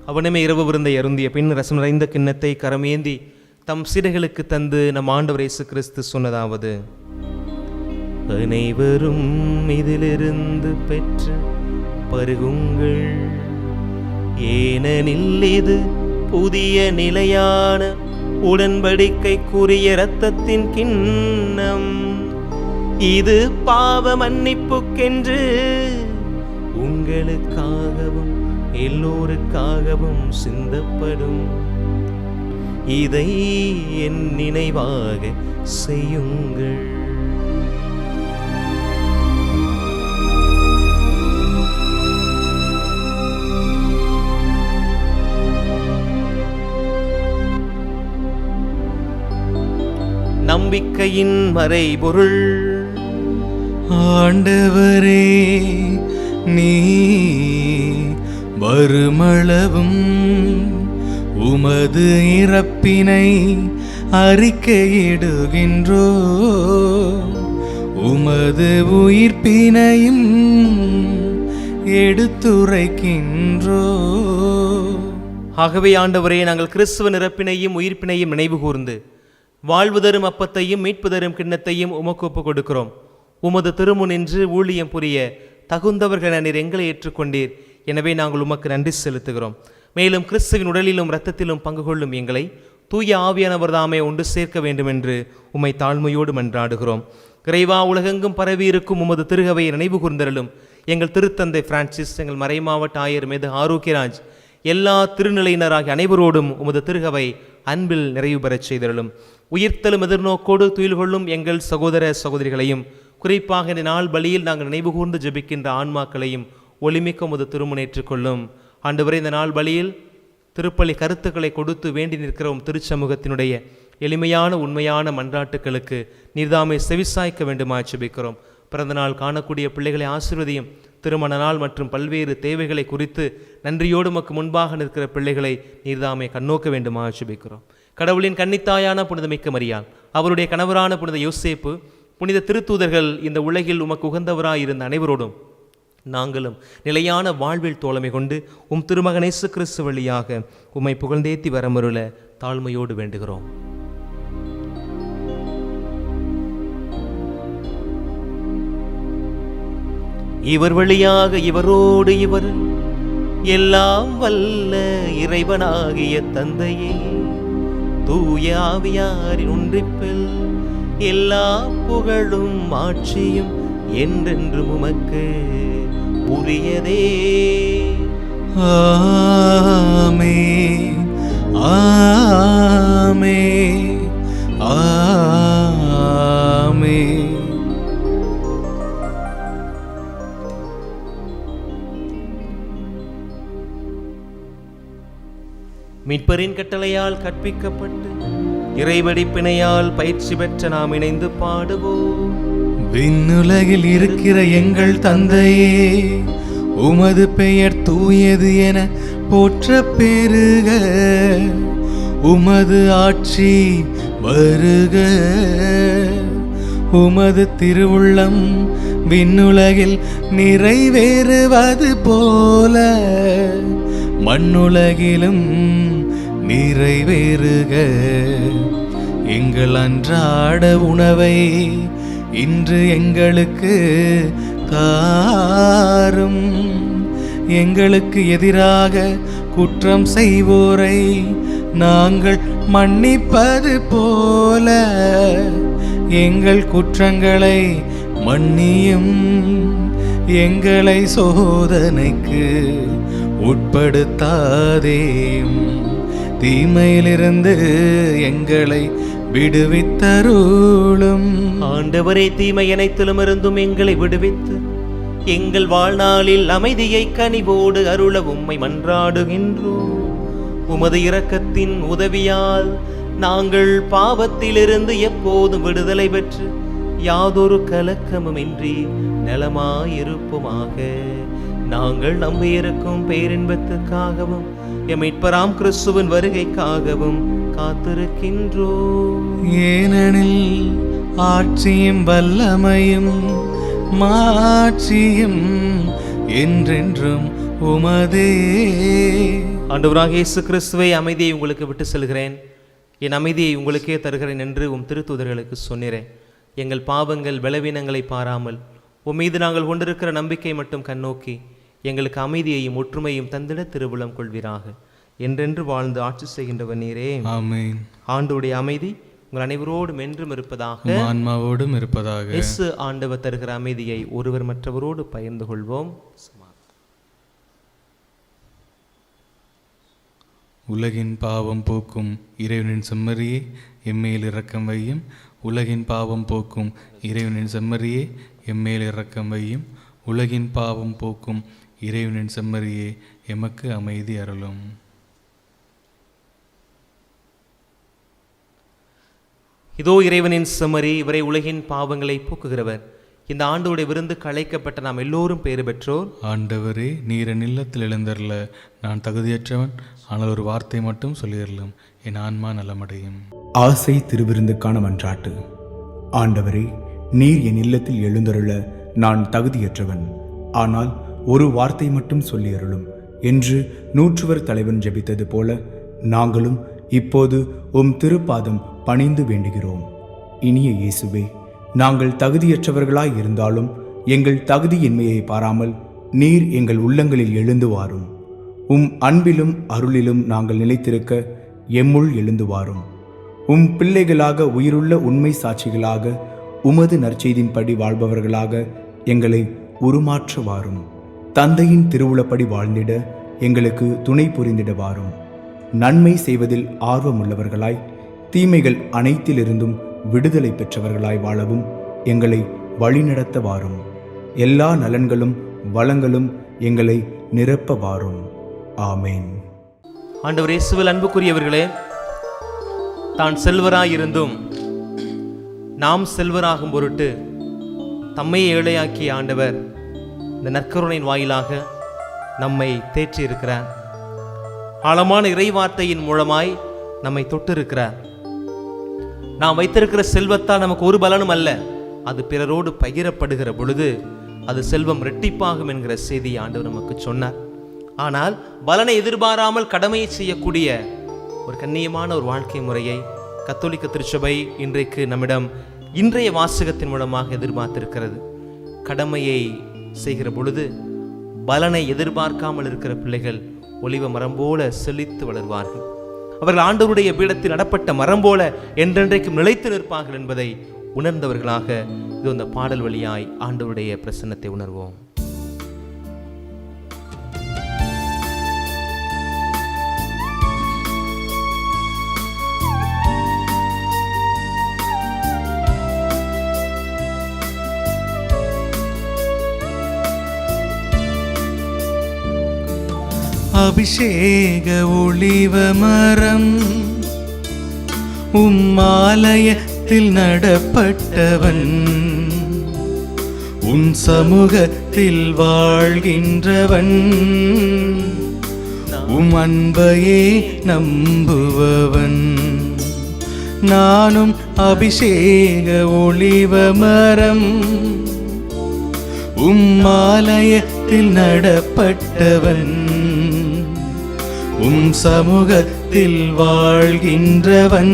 அவனுமே இரவு விருந்தை அருந்திய பின் ரசம் நிறைந்த கிண்ணத்தை கரமேந்தி தம் சீடர்களுக்கு தந்து நம் ஆண்டவர் இயேசு கிறிஸ்து சொன்னதாவது: அனைவரும் இதிலிருந்து பெற்று பருகுங்கள், ஏனெனில் இது புதிய நிலையான உடன்படிக்கைக்குரிய இரத்தத்தின் கிண்ணம். இது பாவ மன்னிப்புக்கென்று உங்களுக்காகவும் எல்லோருக்காகவும் சிந்தப்படும். இதை என் நினைவாக செய்யுங்கள். நம்பிக்கையின் மறைபொருள். ஆண்டவரே, நீ வருமளவும் உமது இறப்பினை அறிக்கையிடுகின்றோ, உமது உயிர்ப்பினையும் எடுத்துரைக்கின்றோ. ஆகவே ஆண்டவரே, நாங்கள் கிறிஸ்துவ இறப்பினையும் உயிர்ப்பினையும் நினைவு கூர்ந்து வாழ்வு தரும் அப்பத்தையும் மீட்பு தரும் கிண்ணத்தையும் உமக்கு ஒப்புக் கொடுக்கிறோம். உமது திருமுனின்று ஊழியம் புரிய தகுந்தவர்கள் நீர் எங்களை ஏற்றுக்கொண்டீர். எனவே நாங்கள் உமக்கு நன்றி செலுத்துகிறோம். மேலும் கிறிஸ்துவின் உடலிலும் இரத்தத்திலும் பங்கு கொள்ளும் எங்களை தூய ஆவியானவர் தாமே ஒன்று சேர்க்க வேண்டும் என்று உம்மை தாழ்மையோடு மன்றாடுகிறோம். இறைவா, உலகெங்கும் பரவி இருக்கும் உமது திருகவையை நினைவு கூர்ந்தருளும். எங்கள் திருத்தந்தை பிரான்சிஸ், எங்கள் மறைமாவட்ட ஆயர் மேது ஆரோக்கியராஜ், எல்லா திருநிலையினராகிய அனைவரோடும் உமது திருகவை அன்பில் நிறைவு பெறச் செய்தருளும். உயிர்த்தலும் எதிர்நோக்கோடு துயில் கொள்ளும் எங்கள் சகோதர சகோதரிகளையும், குறிப்பாக இந்த நாள் பலியில் நாங்கள் நினைவு கூர்ந்து ஜெபிக்கின்ற ஆன்மாக்களையும் ஒளிமிக்க உமது திருமுனேற்றுக் கொள்ளும். ஆண்டவரே, இந்த நாள் பலியில் திருப்பலி கருத்துக்களை கொடுத்து வேண்டி நிற்கிறோம் திருச்சமூகத்தினுடைய எளிமையான உண்மையான மன்றாட்டுக்களுக்கு நீர்தாமை செவிசாய்க்க வேண்டுமா ஜெபிக்கிறோம். பிறந்த நாள் காணக்கூடிய பிள்ளைகளை ஆசீர்வதியும். திருமண நாள் மற்றும் பல்வேறு தேவைகளை குறித்து நன்றியோடு உமக்கு முன்பாக நிற்கிற பிள்ளைகளை நீர்தாமை கண்ணோக்க வேண்டுமா ஜெபிக்கிறோம். கடவுளின் கன்னித்தாயான புனிதமிக்க மரியாள், அவருடைய கணவரான புனித யோசேப்பு, புனித திருத்தூதர்கள், இந்த உலகில் உமக்கு உகந்தவராயிருந்த அனைவரோடும் நாங்களும் நிலையான வாழ்வில் தோழமை கொண்டு உம் திருமகன் இயேசு கிறிஸ்து வழியாக உம்மை புகழ்ந்தேத்தி வரமருள தாழ்மையோடு வேண்டுகிறோம். இவர் வழியாக இவரோடு இவர் எல்லாம் வல்ல இறைவனாகிய தந்தையே, தூய ஆவியாரின் ஒன்றிப்பில் எல்லா புகழும் ஆட்சியும் என்றென்றும் உமக்கு உரியதே. ஆமென், ஆமென், ஆமென். மீட்பரின் கட்டளையால் கற்பிக்கப்பட்டு இறைவடிப்பினையால் பயிற்சி பெற்ற நாம் இணைந்து பாடுவோம். விண்ணுலகில் இருக்கிற எங்கள் தந்தையே, உமது பெயர் தூயது என போற்ற பெருக, உமது ஆட்சி வருக, உமது திருவுள்ளம் விண்ணுலகில் நிறைவேறுவது போல மண்ணுலகிலும் நிறைவேறுக. எங்கள் அன்றாட உணவை இன்று எங்களுக்கு தாரும். எங்களுக்கு எதிராக குற்றம் செய்வோரை நாங்கள் மன்னிப்பது போல எங்கள் குற்றங்களை மன்னியும். எங்களை சோதனைக்கு உட்படுத்தாதேயும். தீமையிலிருந்து எங்களை விடுவித்தருளும். ஆண்டவரே, தீமை அனைத்திலும் இருந்தும் எங்களை விடுவித்து எங்கள் வாழ்நாளில் அமைதியை கனிவோடு அருள உம்மை மன்றாடுகின்றோம். உமது இரக்கத்தின் உதவியால் நாங்கள் பாவத்திலிருந்து எப்போதும் விடுதலை பெற்று யாதொரு கலக்கமுமின்றி நலமாயிருப்போமாக. நாங்கள் நம்பியிருக்கும் பேரின்பத்துக்காகவும் எம் மீட்பராம் கிறிஸ்துவின் வருகைக்காகவும் காத்திருக்கின்றோம். ஏனெனில் ஆட்சியும் வல்லமையும் மாட்சியும் என்றென்றும் உமதே. ஆண்டவராகிய இயேசு கிறிஸ்துவை, அமைதியை உங்களுக்கு விட்டு செல்கிறேன், என் அமைதியை உங்களுக்கே தருகிறேன் என்று உம் திருத்தூதர்களுக்கு சொன்னீரேன். எங்கள் பாவங்கள் பலவீனங்களை பாராமல் உம் மீது நாங்கள் கொண்டிருக்கிற நம்பிக்கை மட்டும் கண்ணோக்கி எங்களுக்கு அமைதியையும் ஒற்றுமையும் தந்திட திருவுளம் கொள்வீராக. என்றென்று வாழ்ந்து ஆட்சி செய்கின்றவர் நீரே. ஆமென். ஆண்டவருடைய அமைதி உங்கள் அனைவரோடும் என்றும் இருப்பதாக, ஆன்மாவோடும் இருப்பதாக. இயேசு ஆண்டவர் தருகிற அமைதியை ஒருவர் மற்றவரோடு பகிர்ந்து கொள்வோம். உலகின் பாவம் போக்கும் இறைவனின் செம்மறியே, எம்மேல் இரக்கம் வையும். உலகின் பாவம் போக்கும் இறைவனின் செம்மறியே, எம்மேல் இரக்கம் வையும். உலகின் பாவம் போக்கும் இறைவனின் செம்மறியே, எமக்கு அமைதி அருளும். இதோ இறைவனின் செம்மறி, இவரை உலகின் பாவங்களை போக்குகிறவர். இந்த ஆண்டோடைய விருந்து கலைக்கப்பட்ட நாம் எல்லோரும் பேறு பெற்றோர். ஆண்டவரே, நீர் என் இல்லத்தில் எழுந்தருள நான் தகுதியற்றவன், ஆனால் ஒரு வார்த்தை மட்டும் சொல்லிடலும், என் ஆன்மா நலமடையும். ஆசை திருவிருந்துக்கான மன்றாட்டு. ஆண்டவரே, நீர் என் இல்லத்தில் எழுந்தருள நான் தகுதியற்றவன், ஆனால் ஒரு வார்த்தை மட்டும் சொல்லியருளும் என்று நூற்றுவர் தலைவன் ஜெபித்தது போல நாங்களும் இப்போது உம் திருப்பாதம் பணிந்து வேண்டுகிறோம். இனிய இயேசுவே, நாங்கள் தகுதியற்றவர்களாய் இருந்தாலும் எங்கள் தகுதியின்மையை பாராமல் நீர் எங்கள் உள்ளங்களில் எழுந்து வாரும். உம் அன்பிலும் அருளிலும் நாங்கள் நிலைத்திருக்க எம்முள் எழுந்து வாரும். உம் பிள்ளைகளாக, உயிருள்ள உண்மை சாட்சிகளாக, உமது நற்செய்தின்படி வாழ்பவர்களாக எங்களை உருமாற்ற வாரும். தந்தையின் திருவுளப்படி வாழ்ந்திட எங்களுக்கு துணை புரிந்திட வாரும். நன்மை செய்வதில் ஆர்வமுள்ளவர்களாய், தீமைகள் அனைத்திலிருந்தும் விடுதலை பெற்றவர்களாய் வாழவும் எங்களை வழிநடத்த வாரும். எல்லா நலன்களும் வளங்களும் எங்களை நிரப்ப வாரும். ஆமேன். ஆண்டவர் இயேசுவில் அன்புக்குரியவர்களே, தான் செல்வராயிருந்தும் நாம் செல்வராகும் பொருட்டு தம்மை ஏழையாக்கிய ஆண்டவர் இந்த நற்கருணையின் வாயிலாக நம்மை தேற்றி இருக்கிறார். ஆழமான இறைவார்த்தையின் மூலமாய் நம்மை தொட்டு இருக்கிறார். நாம் வைத்திருக்கிற செல்வத்தால் நமக்கு ஒரு பலனும் அல்ல, அது பிறரோடு பகிரப்படுகிற பொழுது அது செல்வம் இரட்டிப்பாகும் என்கிற செய்தியை ஆண்டவர் நமக்கு சொன்னார். ஆனால் பலனை எதிர்பாராமல் கடமையை செய்யக்கூடிய ஒரு கண்ணியமான ஒரு வாழ்க்கை முறையை கத்தோலிக்க திருச்சபை இன்றைக்கு நம்மிடம் இன்றைய வாசகத்தின் மூலமாக எதிர்பார்த்திருக்கிறது. கடமையை செய்கிற பொழுது பலனை எதிர்பார்க்காமல் இருக்கிற பிள்ளைகள் ஒலிவ மரம் போல செழித்து வளர்வார்கள். அவர்கள் ஆண்டவருடைய பீடத்தில் நடப்பட்ட மரம் போல என்றென்றைக்கும் நிலைத்து நிற்பார்கள் என்பதை உணர்ந்தவர்களாக இது இந்த பாடல் வழியாய் ஆண்டவருடைய பிரசன்னத்தை உணர்வோம். அபிஷேக ஒளிவ மரம், உம்மாலயத்தில் நடப்பட்டவன், உன் சமூகத்தில் வாழ்கின்றவன், உம் அன்பையே நம்புபவன். நானும் அபிஷேக ஒளிவ மரம், உம்மாலயத்தில் நடப்பட்டவன், உம் சமூகத்தில் வாழ்கின்றவன்,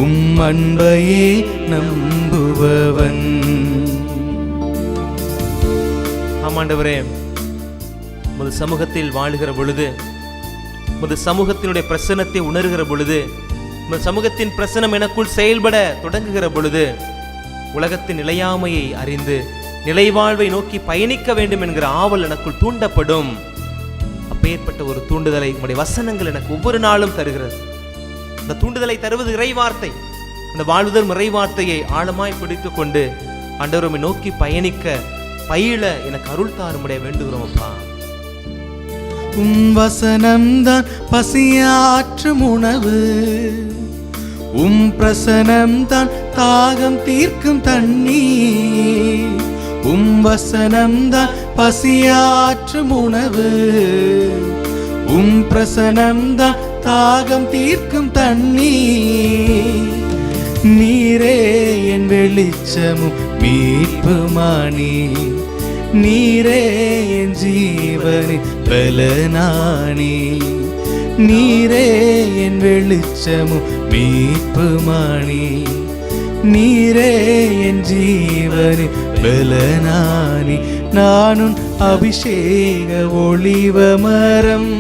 உம் அன்பையே நம்புபவன். ஆமாண்டவரே, உமது சமூகத்தில் வாழுகிற பொழுது, உமது சமூகத்தினுடைய பிரசன்னத்தை உணர்கிற பொழுது, உமது சமூகத்தின் பிரசன்னம் எனக்குள் செயல்பட தொடங்குகிற பொழுது, உலகத்தின் நிலையாமையை அறிந்து நிலைவாழ்வை நோக்கி பயணிக்க வேண்டும் என்கிற ஆவல் எனக்குள் தூண்டப்படும். அப்பேற்பட்ட ஒரு தூண்டுதலை உங்களுடைய வசனங்கள் எனக்கு ஒவ்வொரு நாளும் தருகிறது. அந்த தூண்டுதலை தருவது இறைவார்த்தை. அந்த வாழ்வுதல் இறைவார்த்தையை ஆழமாய் பிடித்துக் கொண்டு ஆண்டவரை நோக்கி பயணிக்க பயில எனக்கு அருள் தாரும்படியா வேண்டுகிறோம் அப்பா. வசனம்தான் பசியாற்றும் உணவு, பிரசனம்தான் தாகம் தீர்க்கும் தண்ணீர். வசனம்தான் பசியாற்றும் உணவு, பிரசனம்தான் தாகம் தீர்க்கும் தண்ணீர். நீரே என் வெளிச்சமும் மீட்புமானி, நீரே என் ஜீவனின் பலனானி. நீரே என் வெளிச்சமும் மீட்புமானி, நீரே என் ஜீவனின் பலனானி. நானும் அபிஷேக ஒளிவ மரம்,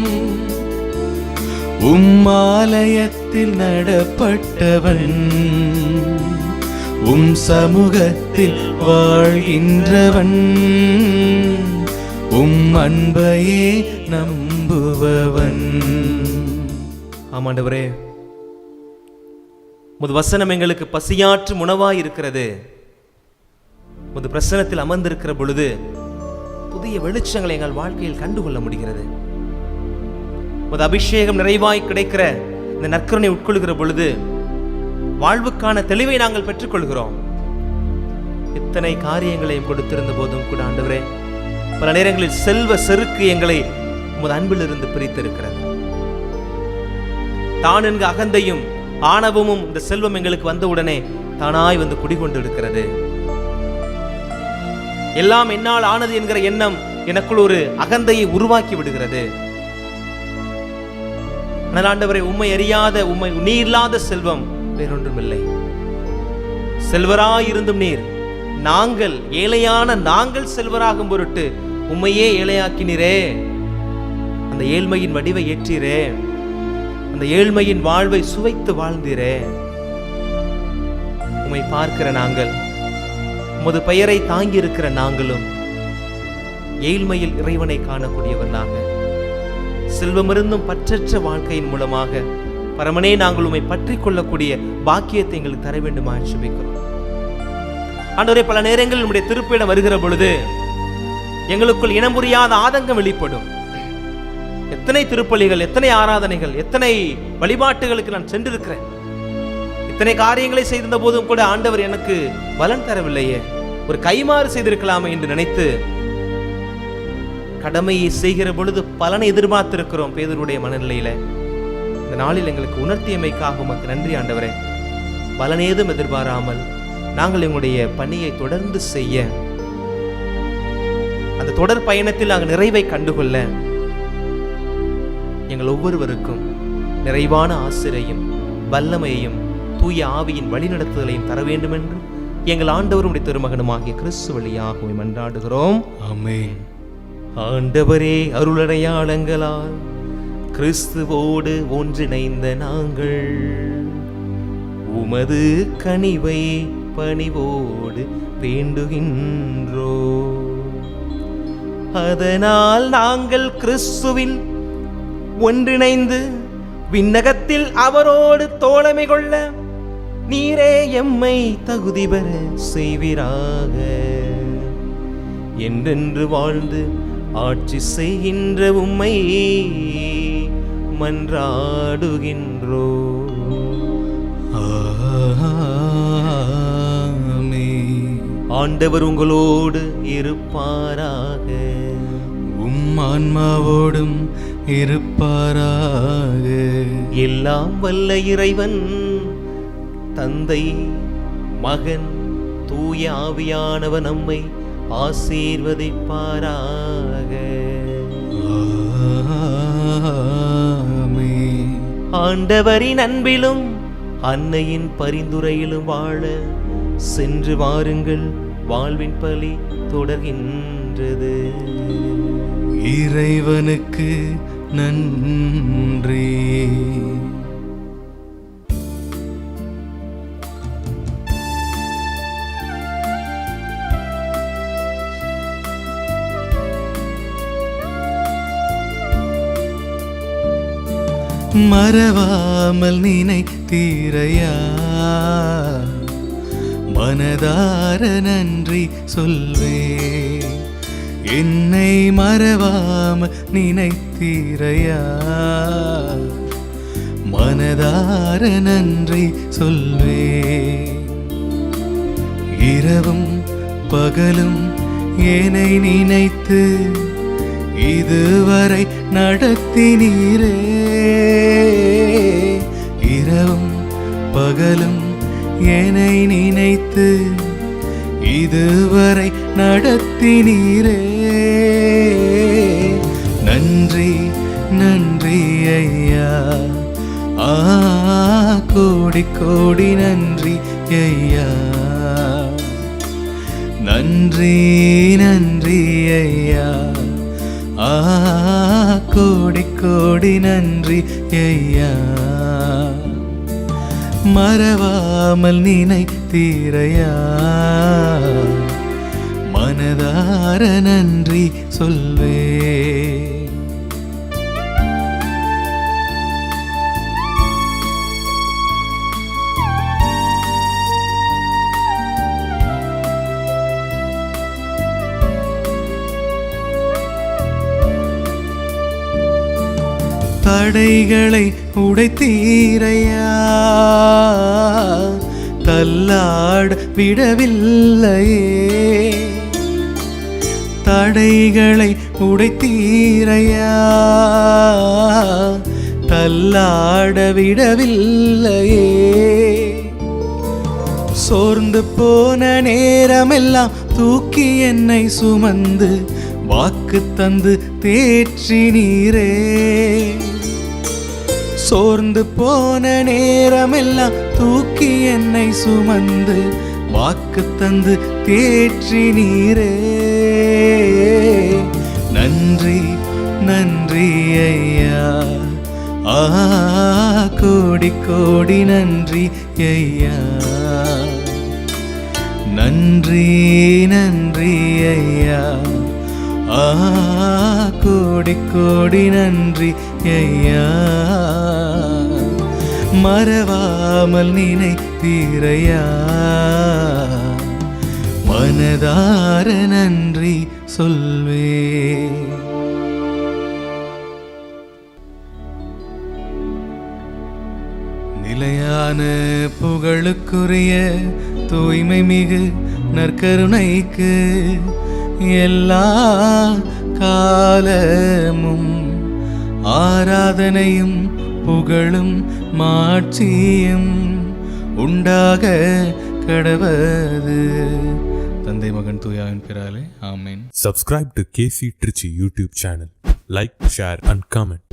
ஆலயத்தில் நடப்பட்டவன், சமூகத்தில் வாழ்கின்றவன், அன்பையே நம்புபவன். ஆமாண்டவரே, உமது வசனம் எங்களுக்கு பசியாற்றும் உணவாய் இருக்கிறது. உமது பிரசனத்தில் அமர்ந்திருக்கிற பொழுது புதிய வெளிச்சங்களை எங்கள் வாழ்க்கையில் கண்டுகொள்ள முடிகிறது. உமது அபிஷேகம் நிறைவாய் கிடைக்கிற இந்த நற்கருணை உட்கொள்கிற பொழுது வாழ்வுக்கான தெளிவை நாங்கள் பெற்றுக்கொள்கிறோம். இத்தனை காரியங்களையும் கொடுத்திருந்த போதும் கூட ஆண்டவரே, பல நேரங்களில் செல்வ செருக்கு எங்களை உமது அன்பிலிருந்து பிரித்திருக்கிறது. தான் என்கிற அகந்தையும் ஆணவமும் இந்த செல்வம் எங்களுக்கு வந்தவுடனே தானாய் வந்து குடிகொண்டு இருக்கிறது. எல்லாம் என்னால் ஆனது என்கிற எண்ணம் எனக்குள் ஒரு அகந்தையை உருவாக்கி விடுகிறது. ஆனால் ஆண்டவரே, உம்மை அறியாத, உம்மை நீர் இல்லாத செல்வம் வேறொன்றும் இல்லை. செல்வராயிருந்தும் நீர், நாங்கள் ஏழையான நாங்கள் செல்வராகும் பொருட்டு உம்மையே ஏழையாக்கினீரே. அந்த ஏழ்மையின் வடிவை ஏற்றீரே, அந்த ஏழ்மையின் வாழ்வை சுவைத்து வாழ்ந்தீரே. உம்மை பார்க்கிற நாங்கள், உமது பெயரை தாங்கி இருக்கிற நாங்களும் ஏழ்மையில் இறைவனை காணக்கூடியவர்களாக, செல்வமிருந்தும் பற்றற்ற வாழ்க்கையின் மூலமாக பரமனே நாங்கள் உம்மை பற்றி கொள்ளக்கூடிய பாக்கியத்தை எங்களுக்கு தர வேண்டுமா ஜெபிக்கிறோம். ஆண்டவரே, பல நேரங்களில் நம்முடைய திருப்பிடம் வருகிற பொழுது எங்களுக்குள் இனம் புரியாத ஆதங்கம் வெளிப்படும். எத்தனை திருப்பலிகள், எத்தனை ஆராதனைகள், எத்தனை வழிபாட்டுகளுக்கு நான் சென்றிருக்கிறேன். இத்தனை காரியங்களை செய்திருந்த போதும் கூட ஆண்டவர் எனக்கு பலன் தரவில்லையே, ஒரு கைமாறு செய்திருக்கலாமே என்று நினைத்து கடமையை செய்கிற பொழுது பலனை எதிர்பார்த்திருக்கிறோம். பேதுருடைய மனநிலையில இந்த நாளில் எங்களுக்கு உணர்த்தியமைக்காக உமக்கு நன்றி ஆண்டவரே. பலனேதும் எதிர்பாராமல் நாங்கள் எங்களுடைய பணியை தொடர்ந்து செய்ய, அந்த தொடர் பயணத்தில் நாங்கள் நிறைவை கண்டுகொள்ள எங்கள் ஒவ்வொருவருக்கும் நிறைவான ஆசிரியையும் வல்லமையையும் தூய ஆவியின் வழிநடத்துதலையும் தர வேண்டும் என்று எங்கள் ஆண்டவருடைய திருமகனுமாகிய கிறிஸ்து வழியாக மன்றாடுகிறோம். ஆமென். ஆண்டவரே, அருளடையாளங்களால் கிறிஸ்துவோடு ஒன்றிணைந்த நாங்கள் உமது கனிவை பணிவோடு வேண்டுகின்றோ. அதனால் நாங்கள் கிறிஸ்துவில் ஒன்றிணைந்து விண்ணகத்தில் அவரோடு தோழமை கொள்ள நீரே எம்மை தகுதி பெற செய்வீராக. என்றென்று வாழ்ந்து ஆட்சி செய்கின்ற உம்மை மன்றாடுகின்றோ. ஆண்டவர் உங்களோடு இருப்பாராக, ஆன்மாவோடும் இருப்பாராக. எல்லாம் வல்ல இறைவன் தந்தை, மகன், தூய ஆவியானவர் நம்மை ஆசீர்வதிப்பாராக. ஆண்டவரின் அன்பிலும் அன்னையின் பரிந்துரையிலும் வாழ சென்று வாருங்கள், வாழ்வின் பலி தொடர்கின்றது. இறைவனுக்கு நன்றி. மறவாமல் நினைத்தீரையா, மனதார நன்றி சொல்வே. என்னை மறவாமல் நினைத்தீரையா, மனதார நன்றி சொல்வே. இரவும் பகலும் என்னை நினைத்து இதுவரை நடத்தினீரே. இரவும் பகலும் என்னை நினைத்து இதுவரை நடத்தினீரே. நன்றி நன்றி ஐயா, கோடி கோடி நன்றி ஐயா. நன்றி நன்றி ஐயா, கோடி கோடி நன்றி ஐயா. மறவாமல் நினைத்தீரையா, மனதார நன்றி சொல்வே. தடைகளை உடைத்தீரையா, தள்ளாட விடவில்லையே. தடைகளை உடைத்தீரையா, தள்ளாட விடவில்லையே. சோர்ந்து போன நேரமெல்லாம் தூக்கி என்னை சுமந்து வாக்கு தந்து தேற்றினீரே. சோர்ந்து போன நேரமெல்லாம் தூக்கி என்னை சுமந்து வாக்கு தந்து தேற்றினீரே. நன்றி நன்றி ஐயா, கோடி கோடி நன்றி ஐயா. நன்றி நன்றி ஐயா, கோடி கோடி நன்றி ஐயா. மறவாமல் நினைத்தீரையா, மனதார நன்றி சொல்வே. நிலையான புகழுக்குரிய தூய்மை மிகு நற்கருணைக்கு எல்லா காலமும் ஆராதனையும் புகழும் மாட்சியும் உண்டாக கடவது. தந்தை மகன் தூயாவின் பெயராலே ஆமென். Subscribe to KC Trichy YouTube channel. Like, share and comment.